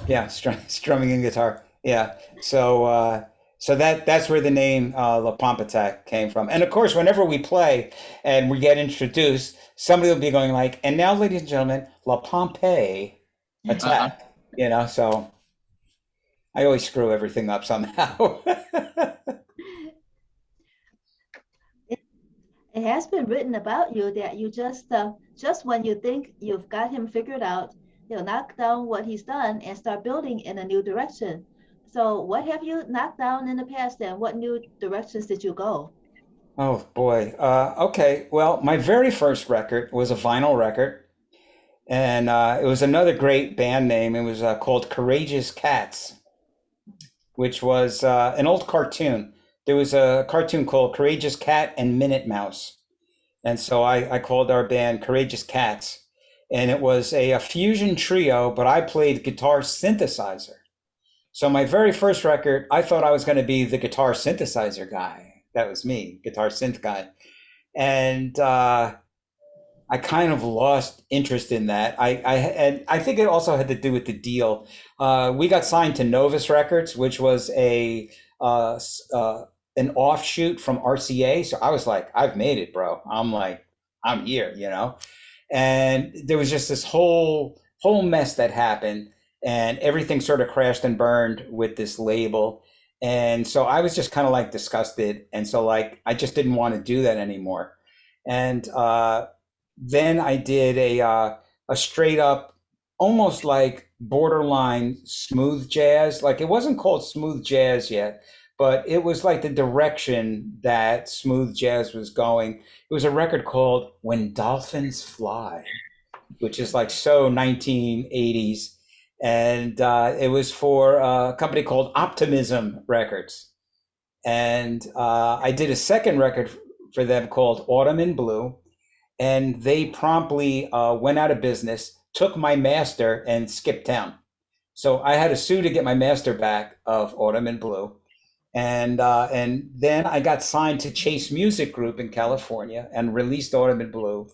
Yeah, strumming a guitar. Yeah. So that's where the name La Pompe Attack came from. And of course, whenever we play and we get introduced, somebody will be going like, and now, ladies and gentlemen, La Pompe Attack. So I always screw everything up somehow. It has been written about you that you just when you think you've got him figured out, he'll knock down what he's done and start building in a new direction. So what have you knocked down in the past, and what new directions did you go? Oh boy. Okay. Well, my very first record was a vinyl record, and it was another great band name. It was called Courageous Cats, which was an old cartoon. There was a cartoon called Courageous Cat and Minute Mouse. And so I called our band Courageous Cats. And it was a fusion trio, but I played guitar synthesizer. So my very first record, I thought I was going to be the guitar synthesizer guy. That was me, guitar synth guy. And I kind of lost interest in that. And I think it also had to do with the deal. We got signed to Novus Records, which was an offshoot from RCA. So I was like, I've made it, bro. I'm here, And there was just this whole mess that happened, and everything sort of crashed and burned with this label. And so I was just kind of like disgusted. And so like, I just didn't want to do that anymore. And then I did a straight up almost like borderline smooth jazz. Like it wasn't called smooth jazz yet, but it was like the direction that smooth jazz was going. It was a record called When Dolphins Fly, which is like so 1980s. And it was for a company called Optimism Records. And I did a second record for them called Autumn in Blue, and they promptly went out of business, took my master, and skipped town. So I had to sue to get my master back of Autumn in Blue, and then I got signed to Chase Music Group in California and released Autumn in Blue,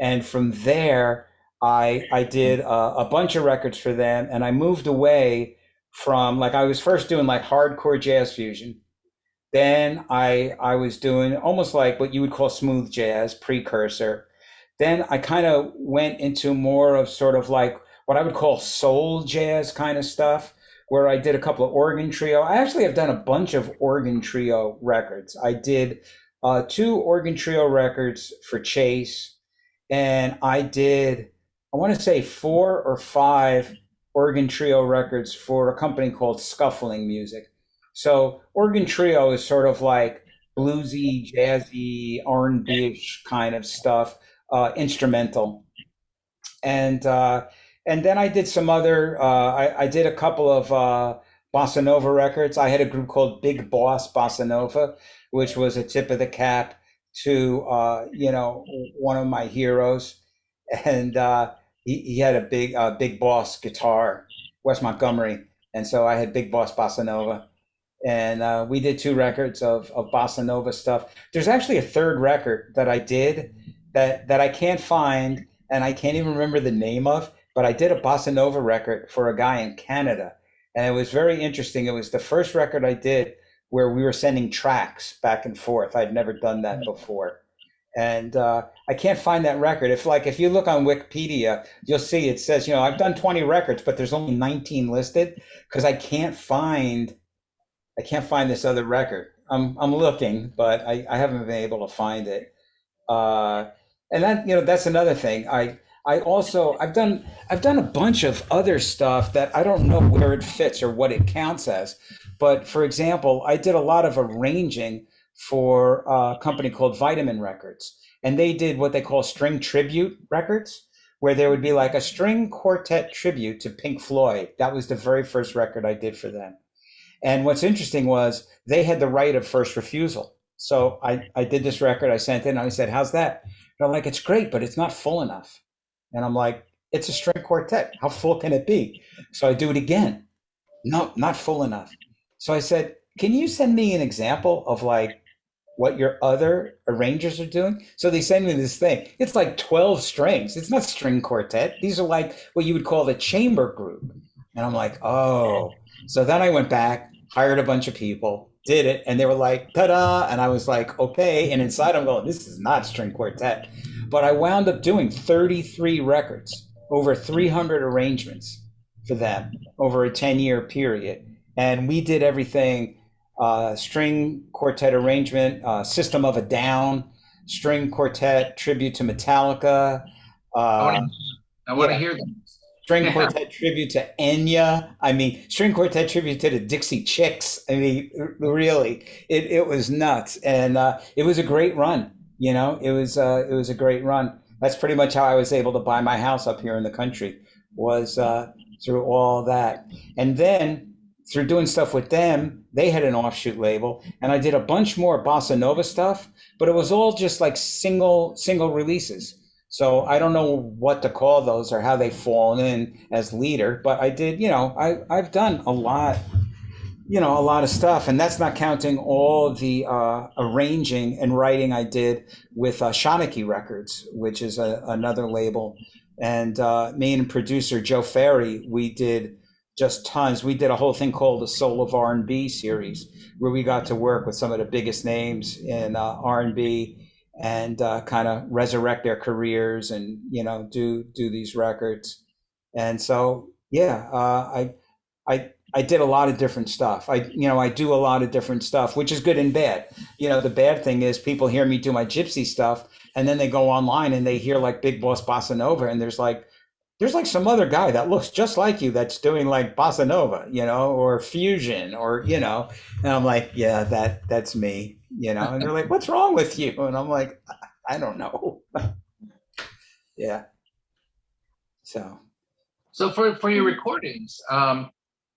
and from there I did a bunch of records for them, and I moved away from like I was first doing like hardcore jazz fusion. Then I was doing almost like what you would call smooth jazz, precursor. Then I kind of went into more of sort of like what I would call soul jazz kind of stuff, where I did a couple of organ trio. I actually have done a bunch of organ trio records. I did two organ trio records for Chase, and I did, I want to say four or five organ trio records for a company called Scuffling Music. So organ trio is sort of like bluesy, jazzy, R&B-ish kind of stuff, instrumental. And and then I did some other. I did a couple of bossa nova records. I had a group called Big Boss Bossa Nova, which was a tip of the cap to one of my heroes, and he had a big boss guitar, Wes Montgomery, and so I had Big Boss Bossa Nova, and we did two records of bossa nova stuff. There's actually a third record that I did that I can't find, and I can't even remember the name of, but I did a bossa nova record for a guy in Canada, and it was very interesting. It was the first record I did where we were sending tracks back and forth. I'd never done that before, and I can't find that record. If you look on Wikipedia, you'll see it says I've done 20 records, but there's only 19 listed because I can't find this other record. I'm looking, but I haven't been able to find it. Uh, and that's another thing. I've done a bunch of other stuff that I don't know where it fits or what it counts as. But for example, I did a lot of arranging for a company called Vitamin Records, and they did what they call string tribute records, where there would be like a string quartet tribute to Pink Floyd. That was the very first record I did for them. And what's interesting was they had the right of first refusal. So I did this record, I sent it, and I said, how's that? And they're like, it's great, but it's not full enough. And I'm like, it's a string quartet. How full can it be? So I do it again. No, not full enough. So I said, can you send me an example of like what your other arrangers are doing? So they send me this thing. It's like 12 strings. It's not string quartet. These are like what you would call the chamber group. And I'm like, oh. So then I went back, hired a bunch of people, did it, and they were like, ta-da! And I was like, okay. And inside I'm going, this is not string quartet. But I wound up doing 33 records, over 300 arrangements for them over a 10-year period. And we did everything, string quartet arrangement, System of a Down, string quartet tribute to Metallica, I want uh, to I want to yeah, hear them. string Yeah. quartet tribute to Enya. I mean, string quartet tribute to the Dixie Chicks. I mean, really, it was nuts, and it was a great run. It was a great run. That's pretty much how I was able to buy my house up here in the country, was through all that, and then through doing stuff with them, they had an offshoot label, and I did a bunch more bossa nova stuff, but it was all just like single releases. So I don't know what to call those or how they fall in as leader, but I did, I've done a lot of stuff, and that's not counting all the arranging and writing I did with Shanachie Records, which is another label. And me and producer Joe Ferry, we did just tons. We did a whole thing called the Soul of R&B series, where we got to work with some of the biggest names in R&B and kind of resurrect their careers and do these records. And so yeah, I did a lot of different stuff. I do a lot of different stuff, which is good and bad. The bad thing is people hear me do my gypsy stuff, and then they go online and they hear like Big Boss Bossa Nova, and there's like there's like some other guy that looks just like you that's doing like bossa nova, or fusion, or and I'm like, yeah, that's me, and they're like, what's wrong with you? And I'm like, I don't know. Yeah. So, So for your recordings,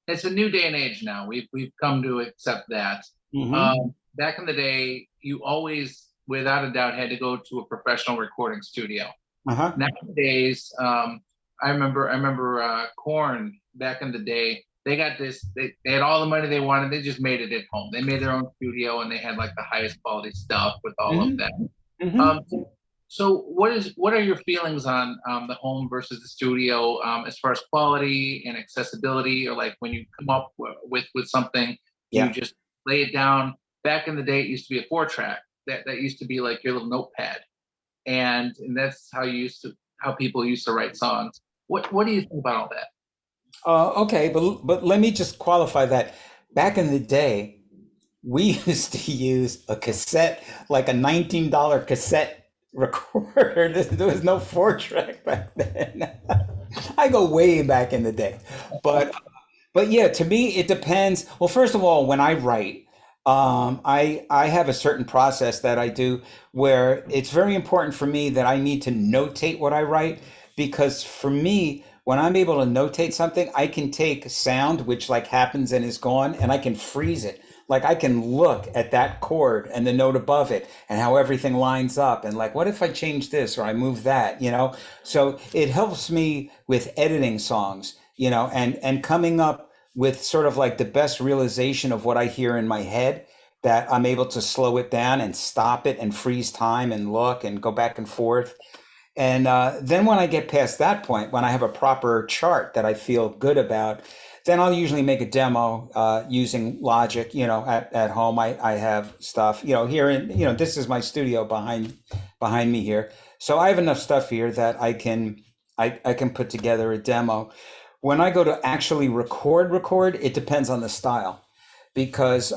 it's a new day and age now. We've come to accept that. hmm Back in the day, you always, without a doubt, had to go to a professional recording studio. uh-huh. Nowadays, I remember Korn back in the day. They got this. They had all the money they wanted. They just made it at home. They made their own studio, and they had like the highest quality stuff with all of hmm that. hmm So what are your feelings on the home versus the studio, as far as quality and accessibility, or like when you come up with something, do you Yeah. just lay it down? Back in the day, it used to be a 4 track. That used to be like your little notepad, and that's how people used to write songs. What do you think about all that? Okay, but let me just qualify that. Back in the day, we used to use a cassette, like a $19 cassette recorder. There was no 4 track back then. I go way back in the day. But but yeah, to me it depends. Well, first of all, when I write, I have a certain process that I do where it's very important for me that I need to notate what I write, because for me, when I'm able to notate something, I can take sound which like happens and is gone, and I can freeze it. Like I can look at that chord and the note above it and how everything lines up, and like, what if I change this or I move that, So it helps me with editing songs, and coming up with sort of like the best realization of what I hear in my head, that I'm able to slow it down and stop it and freeze time and look and go back and forth. And then when I get past that point, when I have a proper chart that I feel good about, then I'll usually make a demo using Logic. At home, I have stuff. Here in this is my studio behind me here. So I have enough stuff here that I can put together a demo. When I go to actually record, it depends on the style, because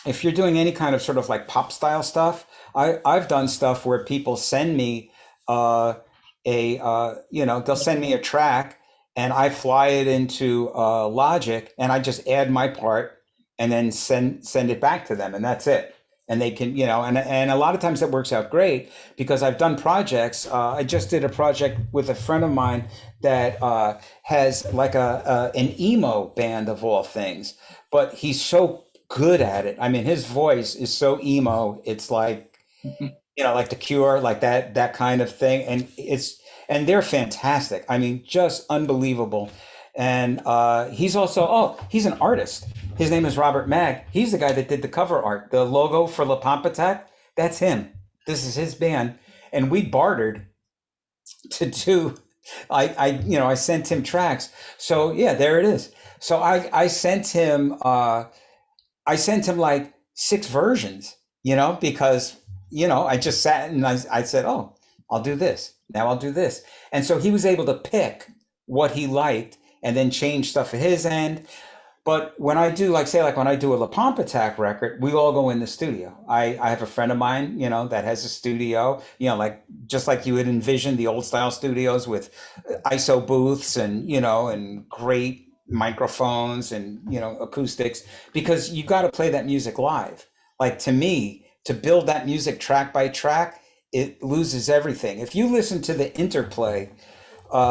if you're doing any kind of sort of like pop style stuff, I've done stuff where people send me they'll send me a track, and I fly it into Logic, and I just add my part and then send it back to them, and that's it. And they can, and a lot of times that works out great, because I've done projects. I just did a project with a friend of mine that has like an emo band of all things, but he's so good at it. I mean, his voice is so emo. It's like, like The Cure, like that kind of thing. And they're fantastic. I mean, just unbelievable. And he's an artist. His name is Robert Mag. He's the guy that did the cover art, the logo for La Pompe Attack. That's him. This is his band. And we bartered to do. I sent him tracks. So yeah, there it is. So I sent him like 6 versions, because, I just sat and I said, oh, I'll do this. Now I'll do this. And so he was able to pick what he liked and then change stuff at his end. But when I do, like, say, like when I do a La Pompe Attack record, we all go in the studio. I have a friend of mine, that has a studio, like just like you would envision the old style studios with ISO booths and great microphones and, acoustics, because you got to play that music live. Like, to me, to build that music track by track, it loses everything. If you listen to the interplay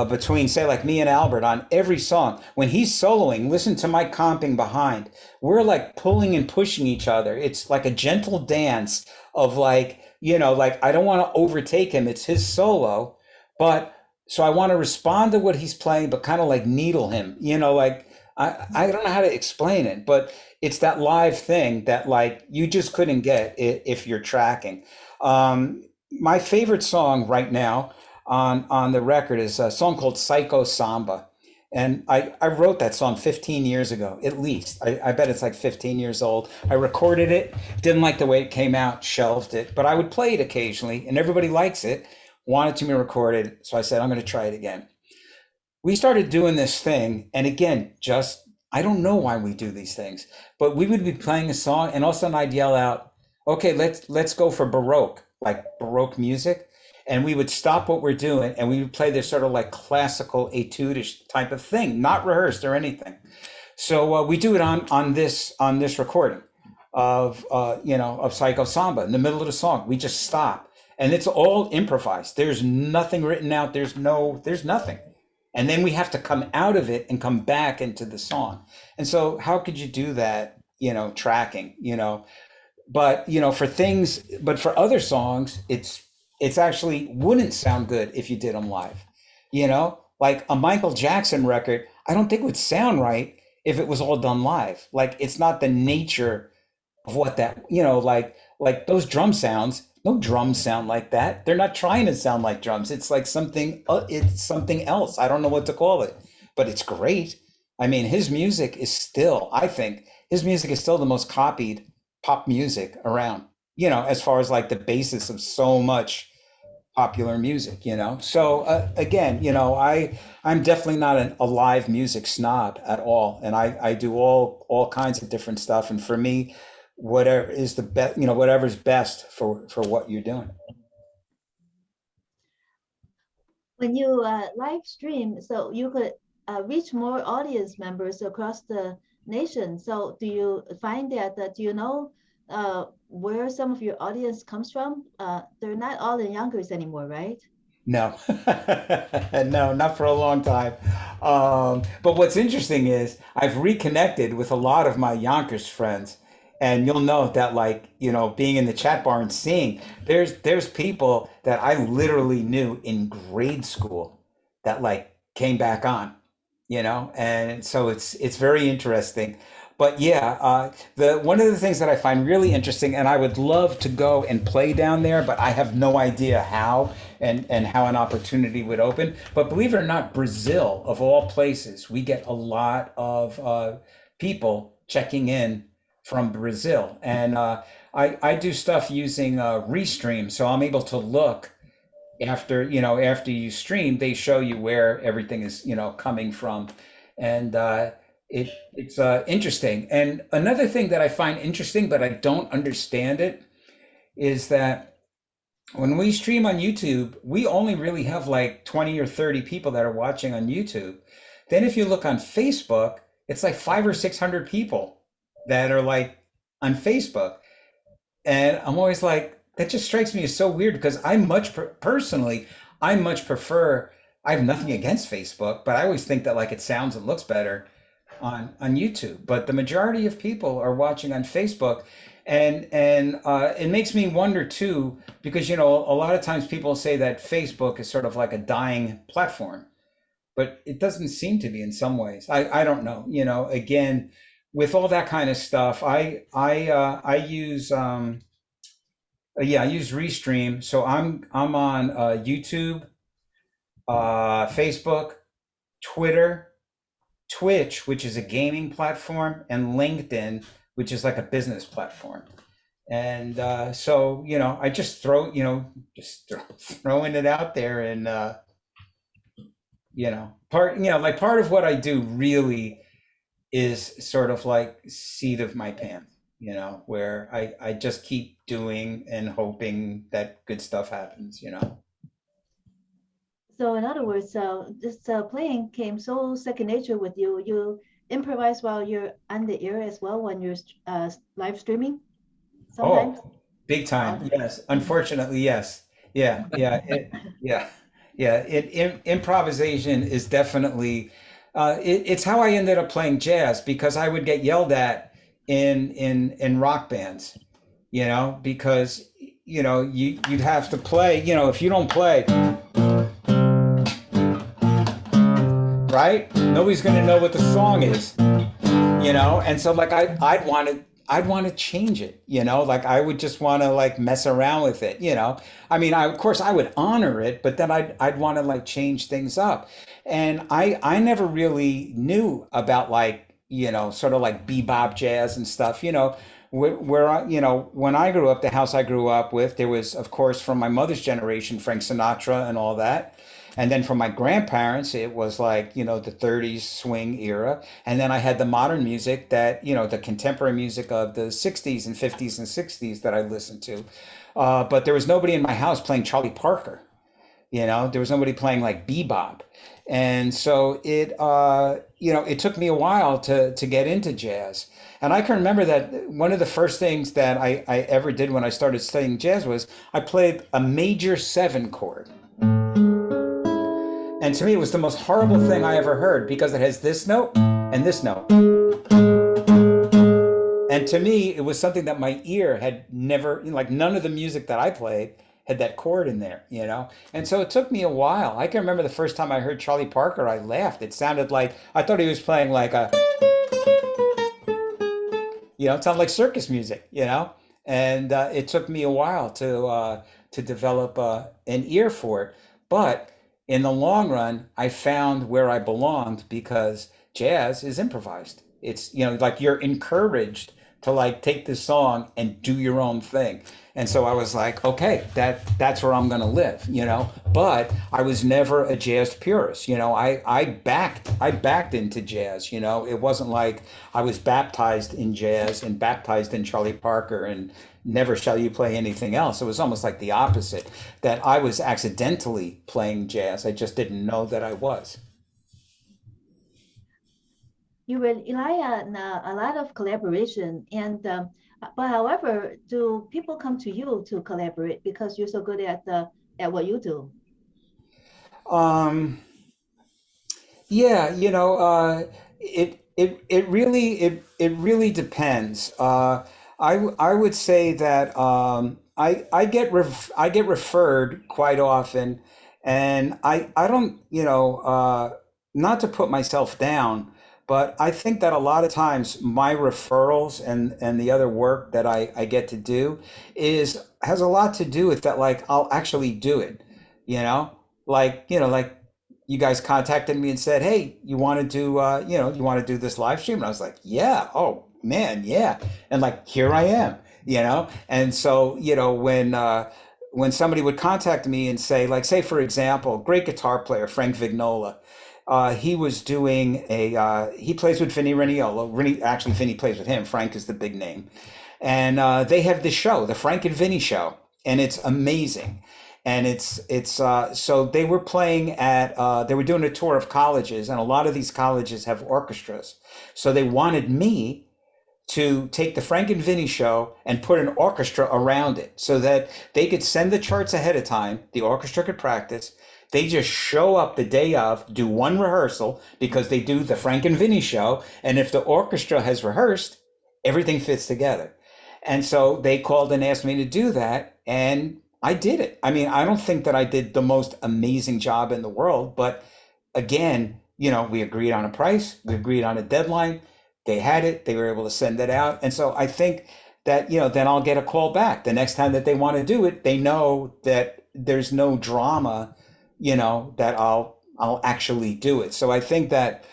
between, say, like me and Albert on every song. When he's soloing, listen to my comping behind. We're like pulling and pushing each other. It's like a gentle dance of like, like I don't want to overtake him. It's his solo, but so I want to respond to what he's playing, but kind of like needle him, like I don't know how to explain it, but it's that live thing that like you just couldn't get if you're tracking. My favorite song right now on the record is a song called Psycho Samba. And I wrote that song 15 years ago, at least. I bet it's like 15 years old. I recorded it, didn't like the way it came out, shelved it, but I would play it occasionally, and everybody likes it, wanted to be recorded. So I said, I'm going to try it again. We started doing this thing. And again, just, I don't know why we do these things, but we would be playing a song, and all of a sudden I'd yell out, okay, let's go for Baroque, like Baroque music. and we would stop what we're doing and we would play this sort of like classical etude-ish type of thing, not rehearsed or anything. So we do it on this recording of of Psycho Samba. In the middle of the song, we just stop, and it's all improvised. There's nothing written out. There's nothing, and then we have to come out of it and come back into the song. And so, how could you do that? Tracking. But for other songs, it's actually wouldn't sound good if you did them live. Like a Michael Jackson record, I don't think would sound right if it was all done live. Like it's not the nature of what that, like those drum sounds, no drums sound like that. They're not trying to sound like drums. It's like it's something else. I don't know what to call it, but it's great. I mean, I think his music is still the most copied pop music around, as far as like the basis of so much popular music. So again, I'm definitely not a live music snob at all, and I do all kinds of different stuff. And for me, whatever is the best, whatever's best for what you're doing. When you live stream, so you could reach more audience members across the nation. So do you find that, do you know where some of your audience comes from? They're not all the youngers anymore, right? No, no, not for a long time. But what's interesting is I've reconnected with a lot of my Yonkers friends, and you'll note that, like, being in the chat bar and seeing there's people that I literally knew in grade school that like came back on, and so it's very interesting. But yeah, the one of the things that I find really interesting, and I would love to go and play down there, but I have no idea how and how an opportunity would open. But believe it or not, Brazil, of all places, we get a lot of people checking in from Brazil, and I do stuff using Restream, so I'm able to look after you stream, they show you where everything is coming from, and it's interesting. And another thing that I find interesting, but I don't understand it, is that when we stream on YouTube, we only really have like 20 or 30 people that are watching on YouTube. Then if you look on Facebook, it's like 500 or 600 people that are like on Facebook. And I'm always like, that just strikes me as so weird, because personally, I much prefer, I have nothing against Facebook, but I always think that like it sounds and looks better on YouTube. But the majority of people are watching on Facebook. And it makes me wonder too, because, a lot of times people say that Facebook is sort of like a dying platform, but it doesn't seem to be in some ways. I don't know, again, with all that kind of stuff, I use, I use Restream. So I'm on YouTube, Facebook, Twitter, Twitch, which is a gaming platform, and LinkedIn, which is like a business platform. And so, I just throwing it out there, and part of what I do really is sort of like seat of my pants, where I just keep doing and hoping that good stuff happens. So in other words, this playing came so second nature with you. You improvise while you're on the air as well when you're live streaming sometimes? Oh, big time. Yes. Unfortunately, yes. Yeah. Yeah. Improvisation is definitely, it's how I ended up playing jazz, because I would get yelled at in rock bands, because, you'd have to play, if you don't play, right? Nobody's going to know what the song is, and so like I'd want to change it, like I would just want to like mess around with it, I mean, of course I would honor it, but then I'd want to like change things up. And I never really knew about like, sort of like bebop jazz and stuff, when I grew up, the house I grew up with, there was, of course, from my mother's generation, Frank Sinatra and all that. And then from my grandparents, it was like, the 30s swing era. And then I had the modern music that, the contemporary music of the 60s and 50s and 60s that I listened to. But there was nobody in my house playing Charlie Parker. You know, there was nobody playing like bebop. And so it took me a while to get into jazz. And I can remember that one of the first things that I ever did when I started studying jazz was I played a major seven chord. And to me, it was the most horrible thing I ever heard because it has this note and this note. And to me, it was something that my ear had never, like none of the music that I played had that chord in there, you know? And so it took me a while. I can remember the first time I heard Charlie Parker, I laughed. It sounded like, I thought he was playing like a, it sounded like circus music, you know? And it took me a while to develop an ear for it. But in the long run, I found where I belonged because jazz is improvised. It's, like you're encouraged to like take this song and do your own thing. And so I was like, okay, that's where I'm gonna live, But I was never a jazz purist, I backed into jazz, It wasn't like I was baptized in jazz and baptized in Charlie Parker and never shall you play anything else. It was almost like the opposite, that I was accidentally playing jazz. I just didn't know that I was. You rely on a lot of collaboration, and but however, do people come to you to collaborate because you're so good at what you do? Um, Yeah, it really depends. I would say that I get referred quite often, and I don't not to put myself down, but I think that a lot of times my referrals and the other work that I get to do is has a lot to do with that. Like I'll actually do it, you know, like you guys contacted me and said, "Hey, you want to do, you want to do this live stream?" And I was like, "Yeah, oh man, yeah." And like, here I am, And so, when somebody would contact me and say, like, say for example, great guitar player Frank Vignola, he was doing he plays with Vinny Reniolo. Actually, Vinny plays with him. Frank is the big name, and they have this show, the Frank and Vinny Show, and it's amazing. And it's so they were playing at they were doing a tour of colleges, and a lot of these colleges have orchestras. So they wanted me to take the Frank and Vinny show and put an orchestra around it so that they could send the charts ahead of time. The orchestra could practice. They just show up the day of, do one rehearsal because they do the Frank and Vinny show. And if the orchestra has rehearsed, everything fits together. And so they called and asked me to do that. And I did it. I mean, I don't think that I did the most amazing job in the world, but again, we agreed on a price, we agreed on a deadline. They had it, they were able to send it out. And so I think that, then I'll get a call back. The next time that they want to do it, they know that there's no drama, that I'll actually do it. So I think that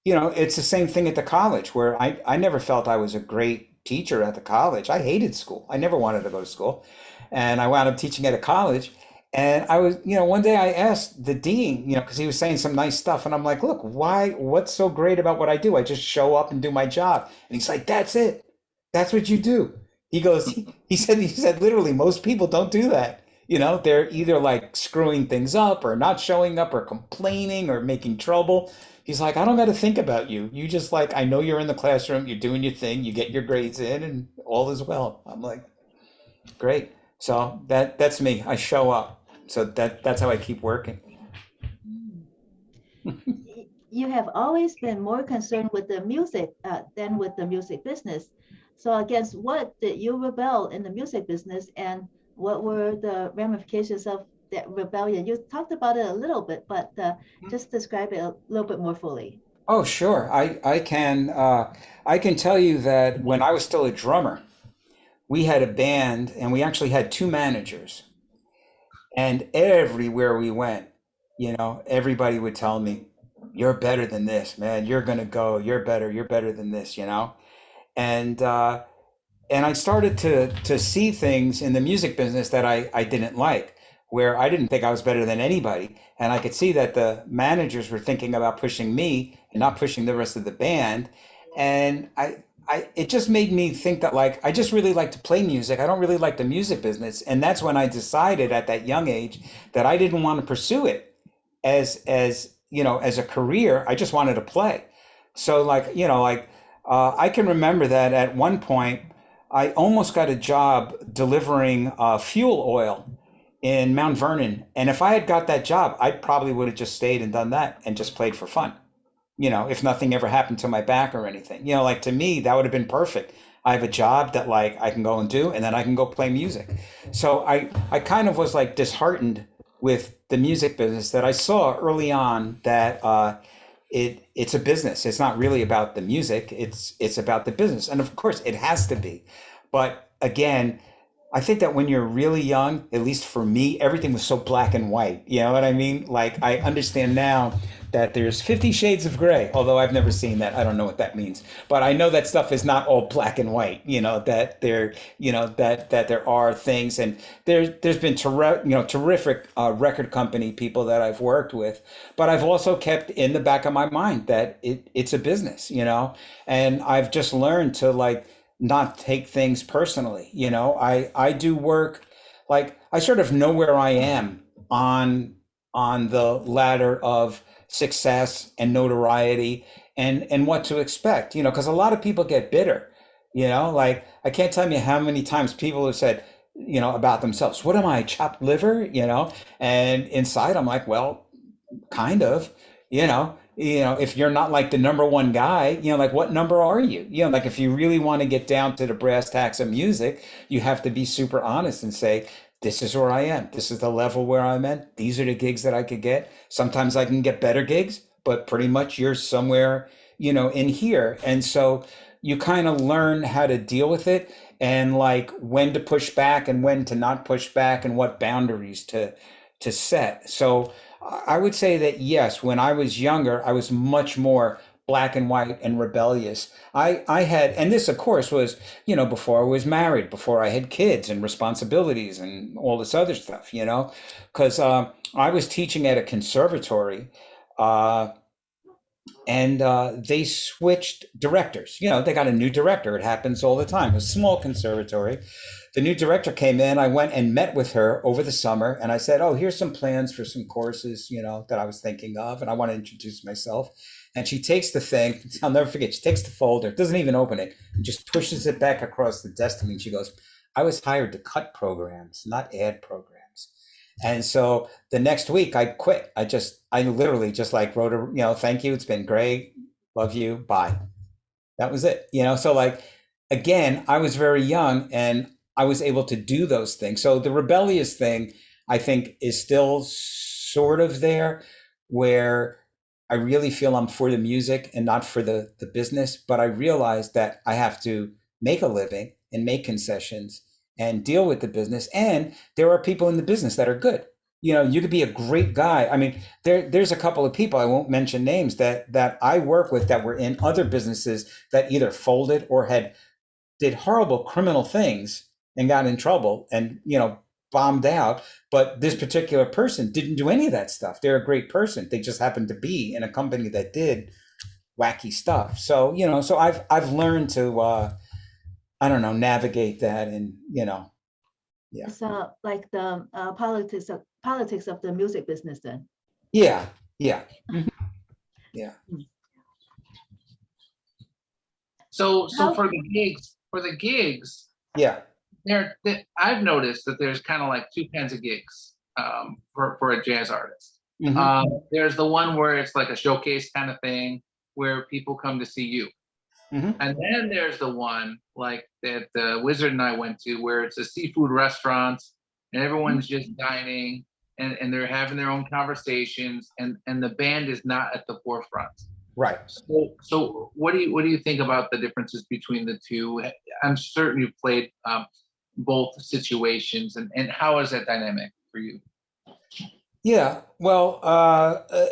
it's the same thing at the college where I never felt I was a great teacher at the college. I hated school. I never wanted to go to school. And I wound up teaching at a college. And I was, one day I asked the dean, because he was saying some nice stuff. And I'm like, look, what's so great about what I do? I just show up and do my job. And he's like, that's it. That's what you do. He goes, he said, literally, most people don't do that. They're either like screwing things up or not showing up or complaining or making trouble. He's like, I don't got to think about you. You just like, I know you're in the classroom, you're doing your thing, you get your grades in, and all is well. I'm like, great. So that's me. I show up. So that's how I keep working. You have always been more concerned with the music than with the music business. So against what did you rebel in the music business, and what were the ramifications of that rebellion? You talked about it a little bit, but just describe it a little bit more fully. Oh, sure. I can tell you that when I was still a drummer, we had a band and we actually had two managers. And everywhere we went, everybody would tell me, "You're better than this, man. You're gonna go. You're better. You're better than this." And I started to see things in the music business that I didn't like, where I didn't think I was better than anybody, and I could see that the managers were thinking about pushing me and not pushing the rest of the band, and it just made me think that like I just really like to play music. I don't really like the music business, and that's when I decided at that young age that I didn't want to pursue it as as a career. I just wanted to play. So like I can remember that at one point I almost got a job delivering fuel oil in Mount Vernon, and if I had got that job, I probably would have just stayed and done that and just played for fun, if nothing ever happened to my back or anything. Like to me, that would have been perfect. I have a job that like I can go and do, and then I can go play music. So I kind of was like disheartened with the music business that I saw early on that it's a business. It's not really about the music. It's about the business, and of course it has to be. But again, I think that when you're really young, at least for me, everything was so black and white. You know what I mean? Like I understand now that there's 50 shades of gray, although I've never seen that. I don't know what that means. But I know that stuff is not all black and white, that that there are things, and there's been terrific record company people that I've worked with, but I've also kept in the back of my mind that it's a business, and I've just learned to like not take things personally. I do work, like I sort of know where I am on the ladder of success and notoriety and what to expect, because a lot of people get bitter, like I can't tell you how many times people have said, about themselves, what am I, chopped liver, and inside I'm like, well, kind of, if you're not like the number one guy, like what number are you? Like if you really want to get down to the brass tacks of music, you have to be super honest and say, this is where I am. This is the level where I'm at. These are the gigs that I could get. Sometimes I can get better gigs, but pretty much you're somewhere, in here. And so you kind of learn how to deal with it and like when to push back and when to not push back and what boundaries to set. So I would say that yes, when I was younger, I was much more black and white and rebellious. I had, and this of course was, before I was married, before I had kids and responsibilities and all this other stuff, because I was teaching at a conservatory, uh, and they switched directors. They got a new director. It happens all the time. A small conservatory. The new director came in. I went and met with her over the summer, and I said, "Oh, here's some plans for some courses, that I was thinking of, and I want to introduce myself." And she takes the thing. I'll never forget. She takes the folder, doesn't even open it, and just pushes it back across the desk to me. And she goes, "I was hired to cut programs, not add programs." And so the next week I quit. I literally just like wrote a, thank you. It's been great. Love you. Bye. That was it. So like, again, I was very young and I was able to do those things. So the rebellious thing, I think, is still sort of there, where I really feel I'm for the music and not for the business. But I realize that I have to make a living and make concessions and deal with the business. And there are people in the business that are good. You could be a great guy. I mean, there's a couple of people, I won't mention names, that I work with that were in other businesses that either folded or had did horrible criminal things and got in trouble and, bombed out. But this particular person didn't do any of that stuff. They're a great person. They just happened to be in a company that did wacky stuff. So, so I've learned to, I don't know, navigate that and, yeah. So like the politics of the music business then. Yeah. Yeah. Mhm. Yeah. So How- for the gigs, Yeah. I've noticed that there's kind of like two kinds of gigs for a jazz artist. Mhm. There's the one where it's like a showcase kind of thing where people come to see you. Mhm. And then there's the one like that Wizard and I went to, where it's a seafood restaurant and everyone's just dining and they're having their own conversations and the band is not at the forefront. Right. So what do you think about the differences between the two? I'm certain you've played both situations, and how is that dynamic for you? Yeah. Well,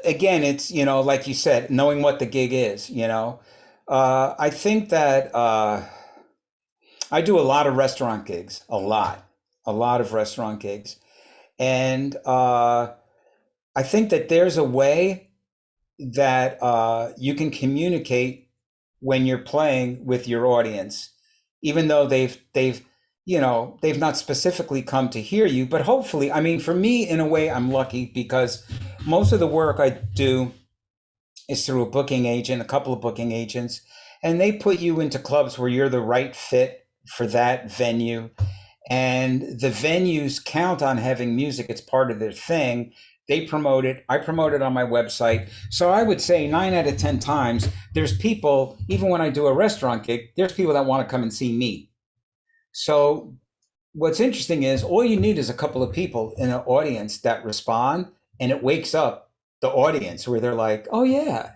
again, it's, like you said, knowing what the gig is, I think that I do a lot of restaurant gigs, a lot of restaurant gigs. And I think that there's a way that you can communicate when you're playing with your audience, even though they've not specifically come to hear you, but hopefully, I mean, for me, in a way, I'm lucky because most of the work I do is through a booking agent, a couple of booking agents, and they put you into clubs where you're the right fit for that venue. And the venues count on having music. It's part of their thing. They promote it. I promote it on my website. So I would say 9 out of 10 times, there's people, even when I do a restaurant gig, there's people that want to come and see me. So what's interesting is all you need is a couple of people in an audience that respond, and it wakes up the audience where they're like, oh yeah,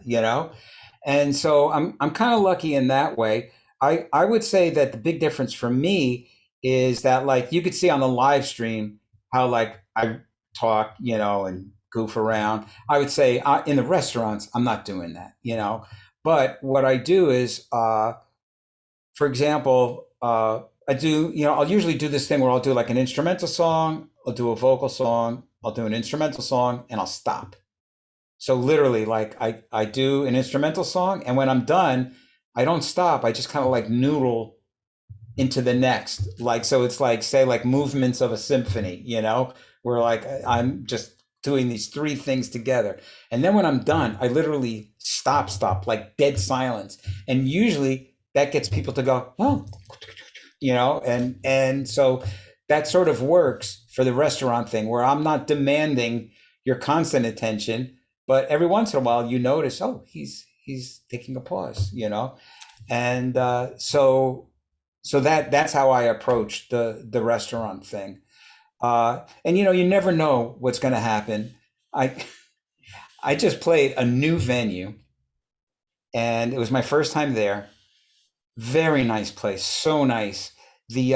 And so I'm kind of lucky in that way. I would say that the big difference for me is that, like, you could see on the live stream how, like, I talk, and goof around. I would say in the restaurants, I'm not doing that. But what I do is, for example, I do, I'll usually do this thing where I'll do like an instrumental song, I'll do a vocal song, I'll do an instrumental song, and I'll stop. So literally, like, I do an instrumental song, and when I'm done, I don't stop. I just kind of like noodle into the next. Like, so it's like, say, like movements of a symphony, where like I'm just doing these three things together. And then when I'm done, I literally stop, like dead silence. And usually that gets people to go, oh, and so that sort of works for the restaurant thing, where I'm not demanding your constant attention, but every once in a while you notice, oh, he's taking a pause, and so that's how I approach the restaurant thing. And you never know what's going to happen. I I just played a new venue, and it was my first time there. Very nice place, so nice. The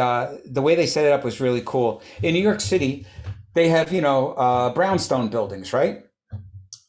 way they set it up was really cool. In New York City, they have brownstone buildings, right?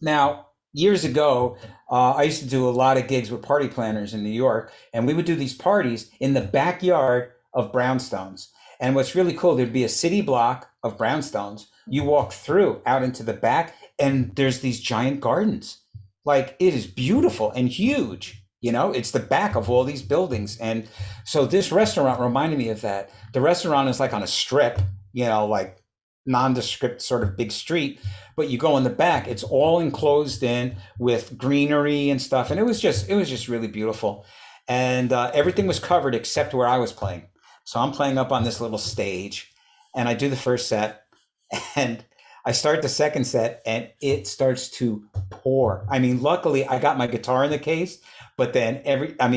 Now, years ago, I used to do a lot of gigs with party planners in New York, and we would do these parties in the backyard of brownstones. And what's really cool, there'd be a city block of brownstones. You walk through out into the back, and there's these giant gardens. Like, it is beautiful and huge. It's the back of all these buildings. And so this restaurant reminded me of that. The restaurant is like on a strip, like nondescript sort of big street, but you go in the back, it's all enclosed in with greenery and stuff. And it was just really beautiful. And everything was covered except where I was playing. So I'm playing up on this little stage, and I do the first set, and I start the second set, and it starts to pour. I mean, luckily I got my guitar in the case, but then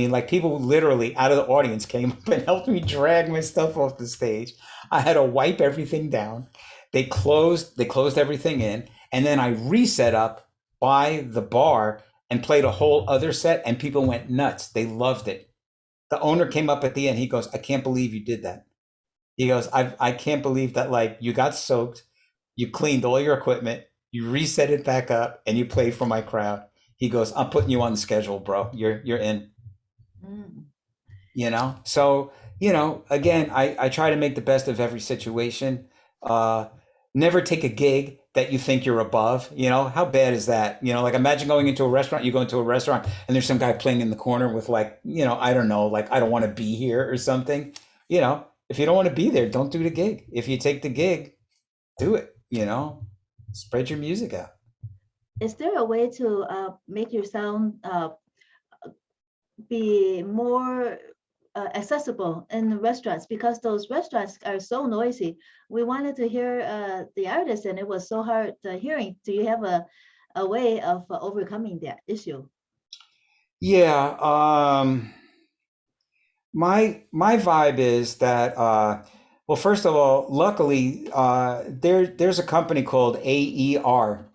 like people literally out of the audience came up and helped me drag my stuff off the stage. I had to wipe everything down. They closed everything in, and then I reset up by the bar and played a whole other set, and people went nuts. They loved it. The owner came up at the end. He goes, I can't believe you did that. He goes, I can't believe that, like, you got soaked, you cleaned all your equipment, you reset it back up, and you played for my crowd. He goes, I'm putting you on the schedule, bro. You're in. So, again, I try to make the best of every situation. Never take a gig that you think you're above. How bad is that? Like, imagine going into a restaurant, you go into a restaurant and there's some guy playing in the corner with, like, I don't know, like, I don't want to be here or something. If you don't want to be there, don't do the gig. If you take the gig, do it, spread your music out. Is there a way to make your sound be more accessible in the restaurants, because those restaurants are so noisy? We wanted to hear the artist, and it was so hard hearing. Do you have a way of overcoming that issue? Yeah. My vibe is that, well, first of all, luckily, there's a company called AER,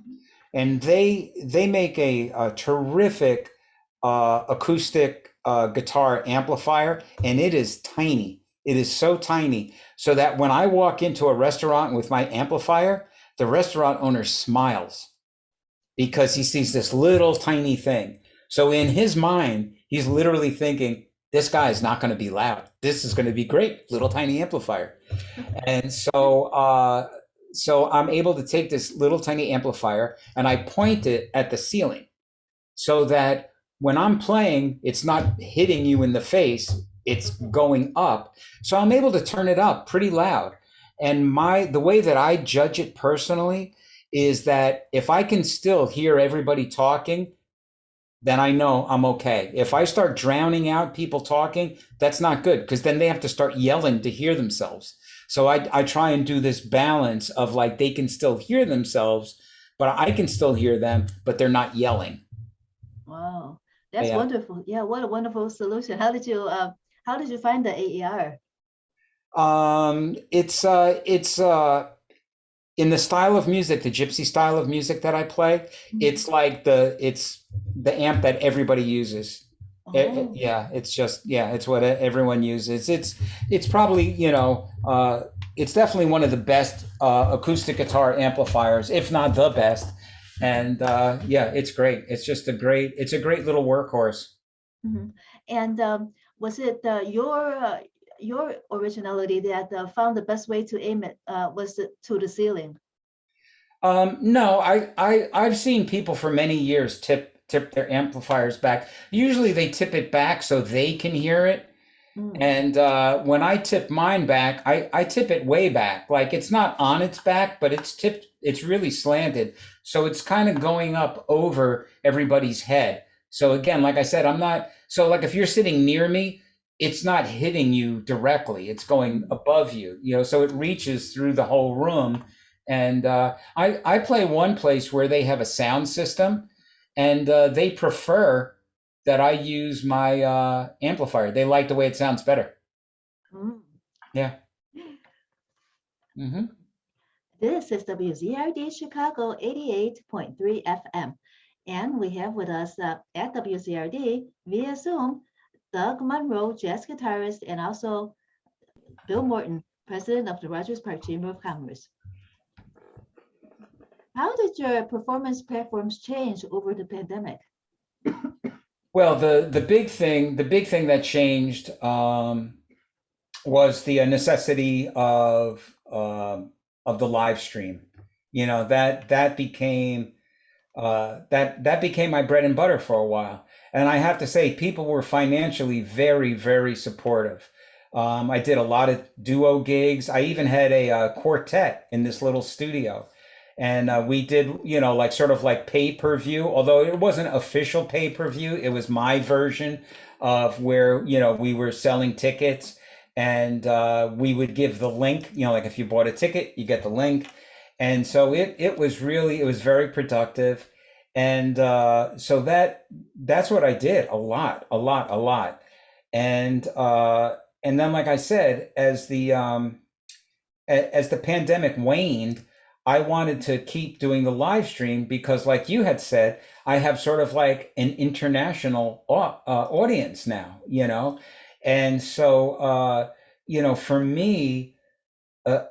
and they make a terrific acoustic guitar amplifier, and it is tiny. It is so tiny, so that when I walk into a restaurant with my amplifier, the restaurant owner smiles because he sees this little tiny thing. So in his mind, he's literally thinking, this guy is not going to be loud. This is going to be great, little tiny amplifier. And so so I'm able to take this little tiny amplifier and I point it at the ceiling, so that when I'm playing, it's not hitting you in the face, it's going up. So I'm able to turn it up pretty loud. And the way that I judge it personally is that if I can still hear everybody talking, then I know I'm okay. If I start drowning out people talking, that's not good, because then they have to start yelling to hear themselves. So I try and do this balance of like they can still hear themselves, but I can still hear them, but they're not yelling. Wow, that's Yeah. wonderful. Yeah, what a wonderful solution. How did you find the AER? It's in the style of music, the gypsy style of music that I play. It's like it's the amp that everybody uses. Oh, Yeah, it's what everyone uses. It's probably, it's definitely one of the best acoustic guitar amplifiers, if not the best. And yeah, it's great. It's a great little workhorse. mhm. And was it your originality that found the best way to aim it was to the ceiling? No, I've seen people for many years tip their amplifiers back. Usually they tip it back so they can hear it. Mm, And when I tip mine back, I tip it way back. Like it's not on its back, but it's really slanted. So it's kind of going up over everybody's head. So again, like I said, so like if you're sitting near me, it's not hitting you directly. It's going above you, so it reaches through the whole room. And I play one place where they have a sound system, and they prefer that I use my amplifier. They like the way it sounds better. mm. Yeah. Hmm. This is WZRD Chicago 88.3 FM. And we have with us at WZRD via Zoom, Doug Munro, jazz guitarist, and also Bill Morton, president of the Rogers Park Chamber of Commerce. How did your performance platforms change over the pandemic? Well, the big thing that changed was the necessity of the live stream. That became that became my bread and butter for a while. And I have to say, people were financially very, very supportive. I did a lot of duo gigs. I even had a quartet in this little studio. And we did, like sort of like pay-per-view, although it wasn't official pay-per-view. It was my version of where, we were selling tickets, and we would give the link, like if you bought a ticket, you get the link. And so it was very productive. And so that's what I did a lot, a lot, a lot. And then, like I said, as the pandemic waned, I wanted to keep doing the live stream because, like you had said, I have sort of like an international audience now, and so for me,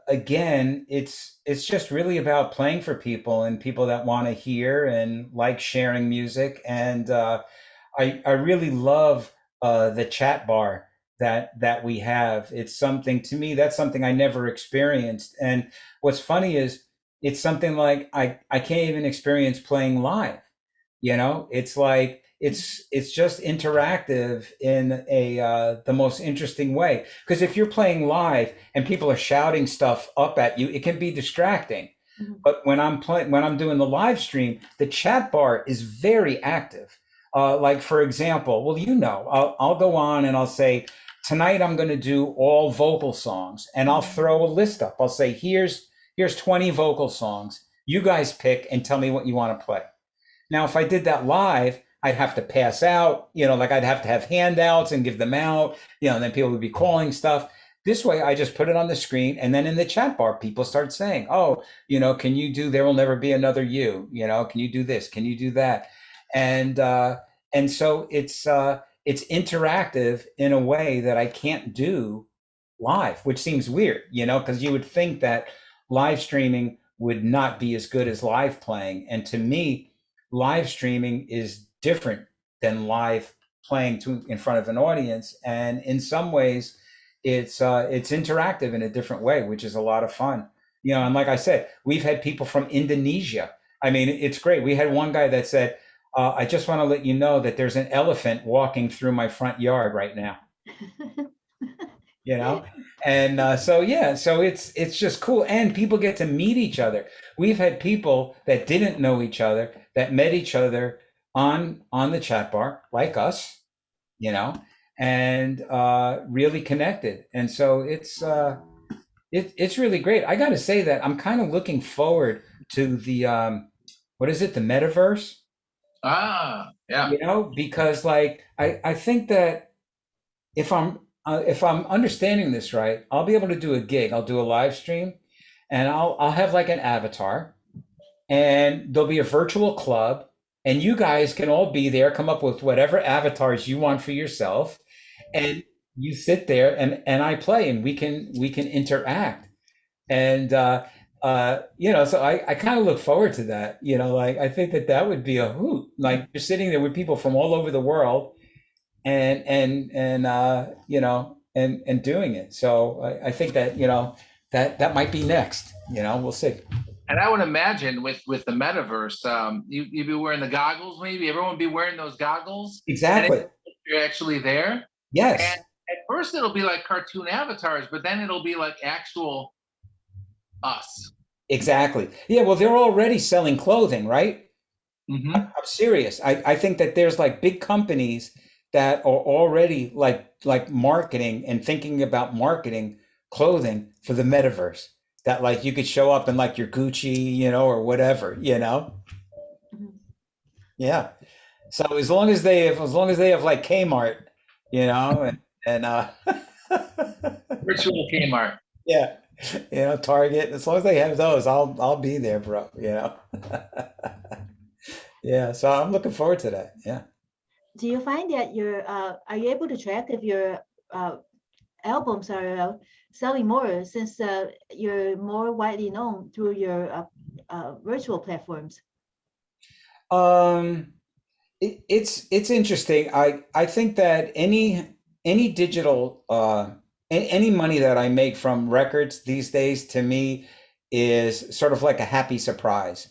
again, it's just really about playing for people and people that want to hear and like sharing music. And I really love the chat bar that we have. It's something, to me, that's something I never experienced. And what's funny is it's something like I can't even experience playing live. It's like it's just interactive in a the most interesting way. Because if you're playing live and people are shouting stuff up at you, it can be distracting. Mhm. But when I'm doing the live stream, the chat bar is very active. Like for example, well, I'll go on and I'll say, tonight I'm going to do all vocal songs, and I'll throw a list up. I'll say, here's 20 vocal songs. You guys pick and tell me what you want to play. Now, if I did that live, I'd have to pass out, like I'd have to have handouts and give them out, and then people would be calling stuff. This way, I just put it on the screen, and then in the chat bar, people start saying, "Oh, can you do There Will Never Be Another You? Can you do this? Can you do that?" And so it's interactive in a way that I can't do live, which seems weird, because you would think that live streaming would not be as good as live playing. And to me, live streaming is different than live playing in front of an audience. And in some ways, it's interactive in a different way, which is a lot of fun. And like I said, we've had people from Indonesia. I mean, it's great. We had one guy that said, I just want to let you know that there's an elephant walking through my front yard right now. You know, and so yeah, so it's just cool, and people get to meet each other. We've had people that didn't know each other that met each other on the chat bar, like us, you know, and really connected. And so it's really great. I got to say that I'm kind of looking forward to the what is it, the metaverse? Ah, yeah. You know, because like I think that if I'm understanding this right, I'll be able to do a gig. I'll do a live stream, and I'll have like an avatar, and there'll be a virtual club, and you guys can all be there. Come up with whatever avatars you want for yourself, and you sit there, and I play, and we can interact, and you know, so I kind of look forward to that. You know, like I think that that would be a hoot. Like you're sitting there with people from all over the world and you know and doing it. So I think that you know that might be next. You know, we'll see. And I would imagine with the metaverse, you'd be wearing the goggles. Maybe everyone would be wearing those goggles, and Exactly. you're actually there. And Yes. at first, it'll be like cartoon avatars, but then it'll be like actual us. Exactly. Yeah. Well, they're already selling clothing, right? Hmm. I'm serious. I think that there's like big companies that are already like marketing and thinking about marketing clothing for the metaverse. That like you could show up in like your Gucci, you know, or whatever, you know. Mhm. Yeah. So as long as they have like Kmart, you know, and Virtual Kmart. yeah, you know, Target. As long as they have those, I'll be there, bro. You know. Yeah. So I'm looking forward to that. Yeah. Do you find that are you able to track if your uh, albums are selling more since you're more widely known through your virtual platforms? Um, it's interesting. I think that any digital any money that I make from records these days to me is sort of like a happy surprise.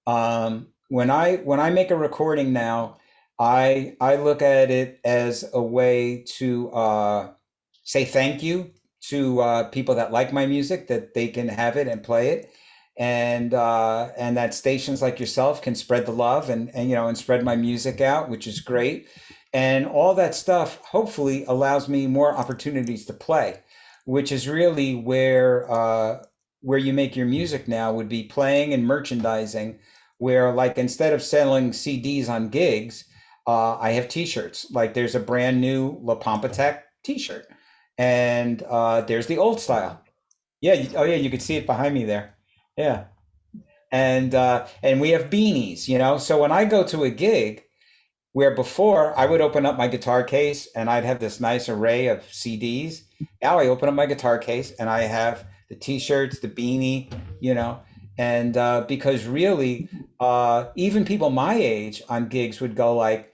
When I make a recording now, I look at it as a way to say thank you to people that like my music, that they can have it and play it, and that stations like yourself can spread the love and you know and spread my music out, which is great, and all that stuff hopefully allows me more opportunities to play, which is really where you make your music now would be playing and merchandising, where like instead of selling CDs on gigs, I have T-shirts. Like there's a brand new La Pompe Attack T-shirt, and there's the old style. Yeah. Oh, yeah. You can see it behind me there. Yeah. And we have beanies. You know. So when I go to a gig, where before I would open up my guitar case and I'd have this nice array of CDs. Now I open up my guitar case and I have the T-shirts, the beanie. You know. And because really, even people my age on gigs would go like,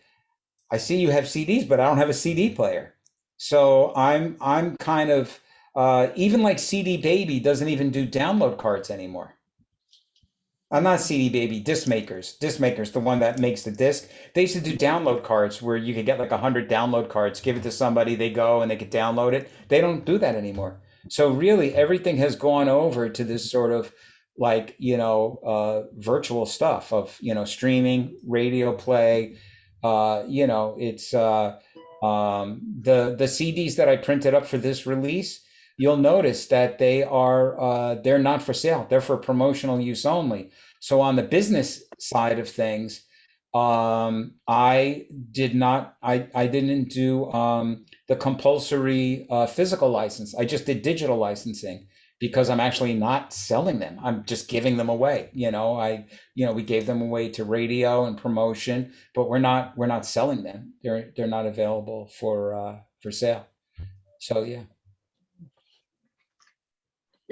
I see you have CDs, but I don't have a CD player. So I'm kind of even like CD Baby doesn't even do download cards anymore. I'm not CD Baby, Disc Makers. Disc Makers, the one that makes the disc. They used to do download cards where you could get like 100 download cards, give it to somebody, they go and they could download it. They don't do that anymore. So really, everything has gone over to this sort of like virtual stuff of streaming, radio play. It's the CDs that I printed up for this release. You'll notice that they're not for sale. They're for promotional use only. So on the business side of things, I didn't do the compulsory physical license. I just did digital licensing because I'm actually not selling them. I'm just giving them away. We gave them away to radio and promotion, but we're not selling them. They're not available for sale. So yeah.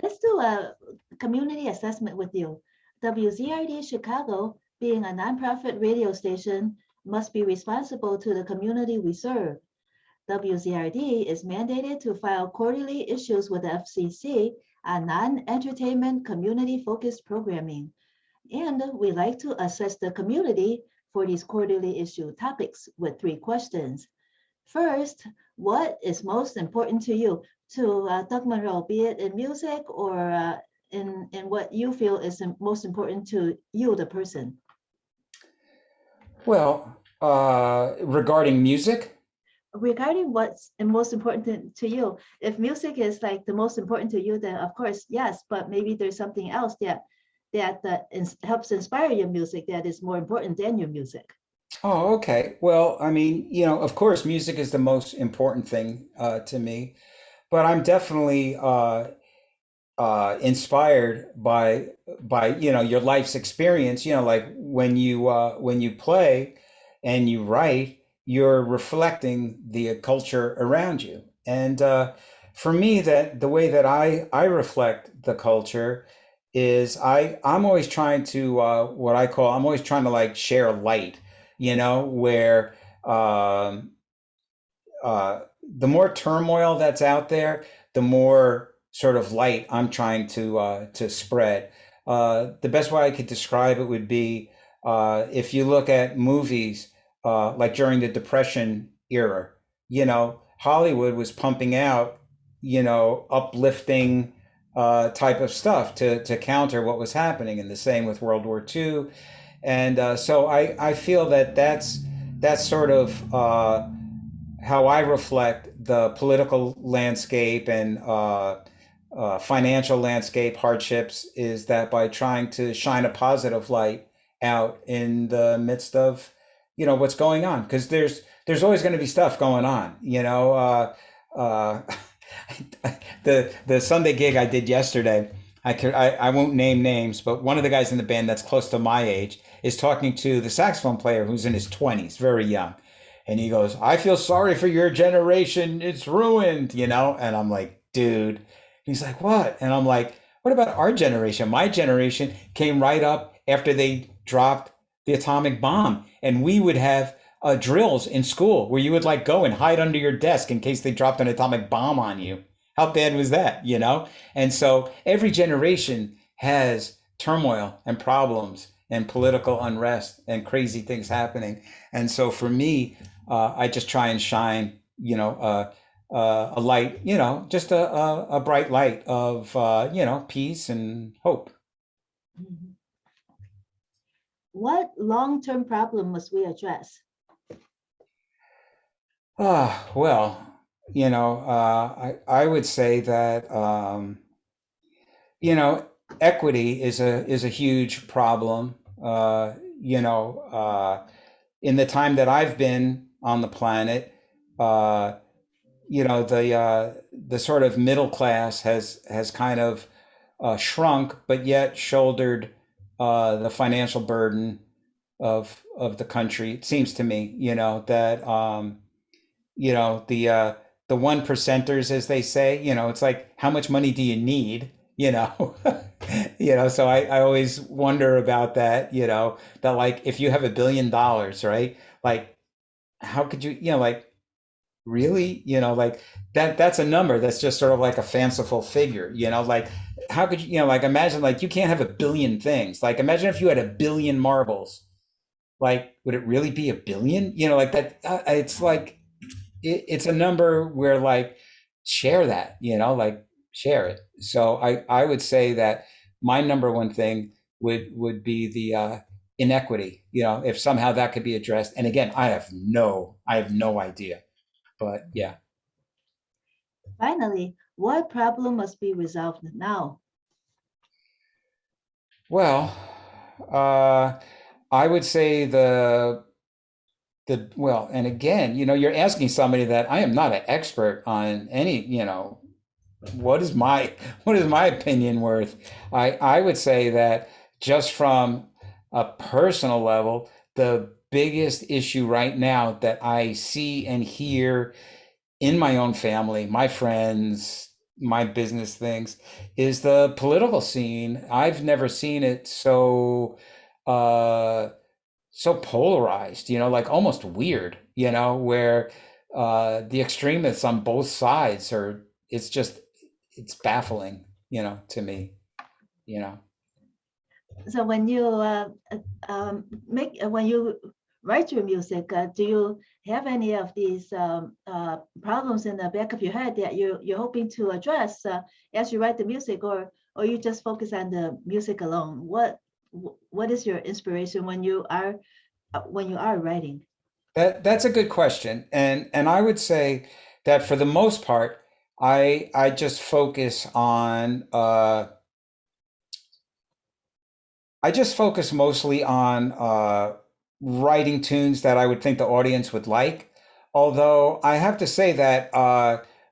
Let's do a community assessment with you. WZRD Chicago, being a nonprofit radio station, must be responsible to the community we serve. WZRD is mandated to file quarterly issues with the FCC on non-entertainment community-focused programming. And we like to assess the community for these quarterly issue topics with 3 questions. First, what is most important to you? To Doug Munro, be it in music or in what you feel is most important to you, the person. Well, regarding music, Regarding what's most important to you, if music is like the most important to you, then of course, yes, but maybe there's something else that helps inspire your music that is more important than your music. oh, okay. Well, I mean, of course, music is the most important thing to me, but I'm definitely inspired by your life's experience. Like when you play and you write, you're reflecting the culture around you. And for me, that the way that I reflect the culture is I'm always trying to what I call I'm always trying to like share light. Where the more turmoil that's out there, the more sort of light I'm trying to spread. The best way I could describe it would be if you look at movies like during the Depression era, Hollywood was pumping out, uplifting type of stuff to counter what was happening, and the same with World War II. And so I feel that that's sort of how I reflect the political landscape and financial landscape hardships, is that by trying to shine a positive light out in the midst of what's going on, because there's always going to be stuff going on. The Sunday gig I did yesterday, I won't name names, but one of the guys in the band that's close to my age is talking to the saxophone player who's in his 20s, very young. And he goes, I feel sorry for your generation. It's ruined, And I'm like, dude. He's like, what? And I'm like, what about our generation? My generation came right up after they dropped the atomic bomb. And we would have drills in school where you would like go and hide under your desk in case they dropped an atomic bomb on you. How bad was that, And so every generation has turmoil and problems and political unrest and crazy things happening. And so for me, I just try and shine, a light, just a bright light of, peace and hope. Mhm. What long-term problem must we address? Well, I would say that, equity is a huge problem. In the time that I've been on the planet, the sort of middle class has kind of shrunk, but yet shouldered the financial burden of the country. It seems to me, that the one percenters, as they say, it's like, how much money do you need? So I always wonder about that, that like if you have $1 billion, right? Like, how could you, like, really, like that's a number that's just sort of like a fanciful figure, like how could you, like imagine like you can't have 1 billion things. Like imagine if you had 1 billion marbles, like would it really be 1 billion? Like that, it's like it's a number where like share that, like share it. So I would say that my number one thing would be the inequity, if somehow that could be addressed. And again, I have no idea, but yeah. Finally, what problem must be resolved now? Well, I would say well, and again, you're asking somebody that I am not an expert on any, what is my opinion worth? I would say that just from a personal level, the biggest issue right now that I see and hear in my own family, my friends, my business things, is the political scene. I've never seen it so polarized, like almost weird, where the extremists on both sides are, it's baffling, to me, So when you when you write your music, do you have any of these problems in the back of your head that you're hoping to address as you write the music, or you just focus on the music alone? What is your inspiration when you are writing? That's a good question, and I would say that for the most part, I just focus on I just focus mostly on writing tunes that I would think the audience would like. Although I have to say that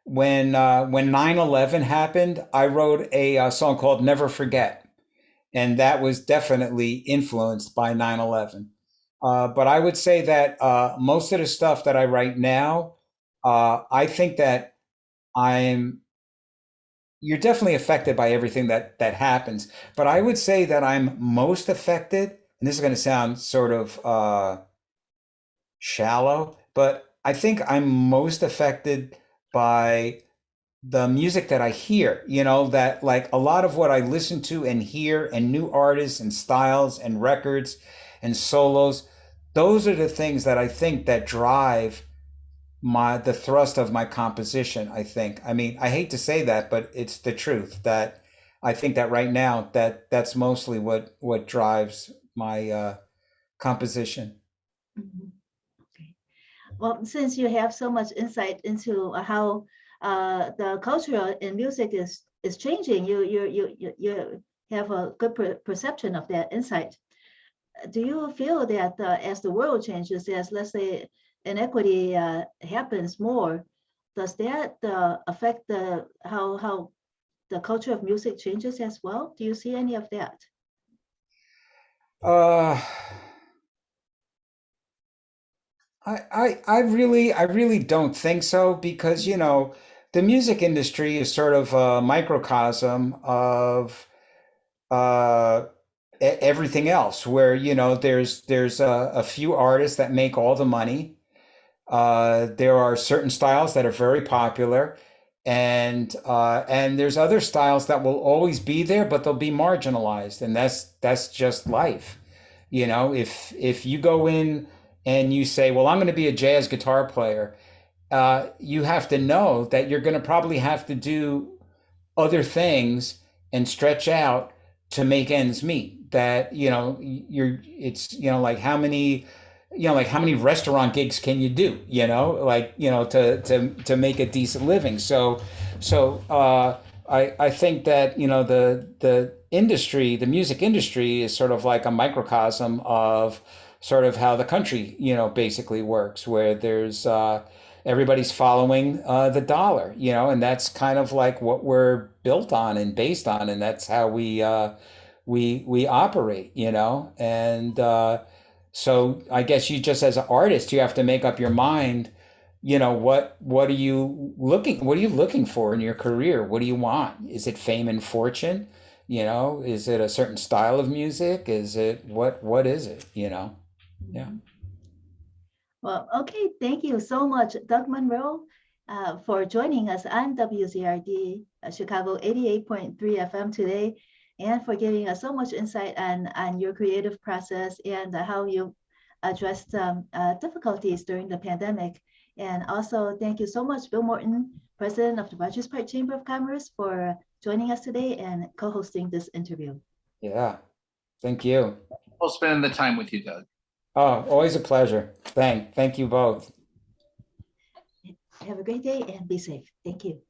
when 9/11 happened, I wrote a song called "Never Forget," and that was definitely influenced by 9/11. But I would say that most of the stuff that I write now, I think that I'm you're definitely affected by everything that happens. But I would say that I'm most affected, and this is going to sound sort of shallow, but I think I'm most affected by the music that I hear, that like a lot of what I listen to and hear and new artists and styles and records and solos, those are the things that I think that drive the thrust of my composition, I think. I mean, I hate to say that, but it's the truth that I think that right now that's mostly what drives my composition. Mhm. Okay. Well, since you have so much insight into how the culture in music is changing, you have a good perception of that insight. Do you feel that as the world changes, as let's say inequity happens more, does that affect how the culture of music changes as well? Do you see any of that? Uh, I really don't think so because, the music industry is sort of a microcosm of uh, everything else, where, there's a few artists that make all the money. There are certain styles that are very popular, and there's other styles that will always be there, but they'll be marginalized, and that's just life. If you go in and you say, "Well, I'm going to be a jazz guitar player," you have to know that you're going to probably have to do other things and stretch out to make ends meet. That it's like how many restaurant gigs can you do, to make a decent living. So I think that the music industry is sort of like a microcosm of sort of how the country basically works, where there's everybody's following the dollar, and that's kind of like what we're built on and based on, and that's how we operate, and so I guess you just as an artist, you have to make up your mind, what are you looking for in your career? What do you want? Is it fame and fortune? Is it a certain style of music? Is it what is it? Yeah. Mhm. Well, okay, thank you so much, Doug Munro, for joining us on WZRD Chicago 88.3 FM today, and for giving us so much insight on your creative process and how you addressed difficulties during the pandemic. And also, thank you so much, Bill Morton, President of the Rogers Park Chamber of Commerce, for joining us today and co-hosting this interview. Yeah. Thank you. Well, spending the time with you, Doug. Oh, always a pleasure. Thank you both. Have a great day and be safe. Thank you.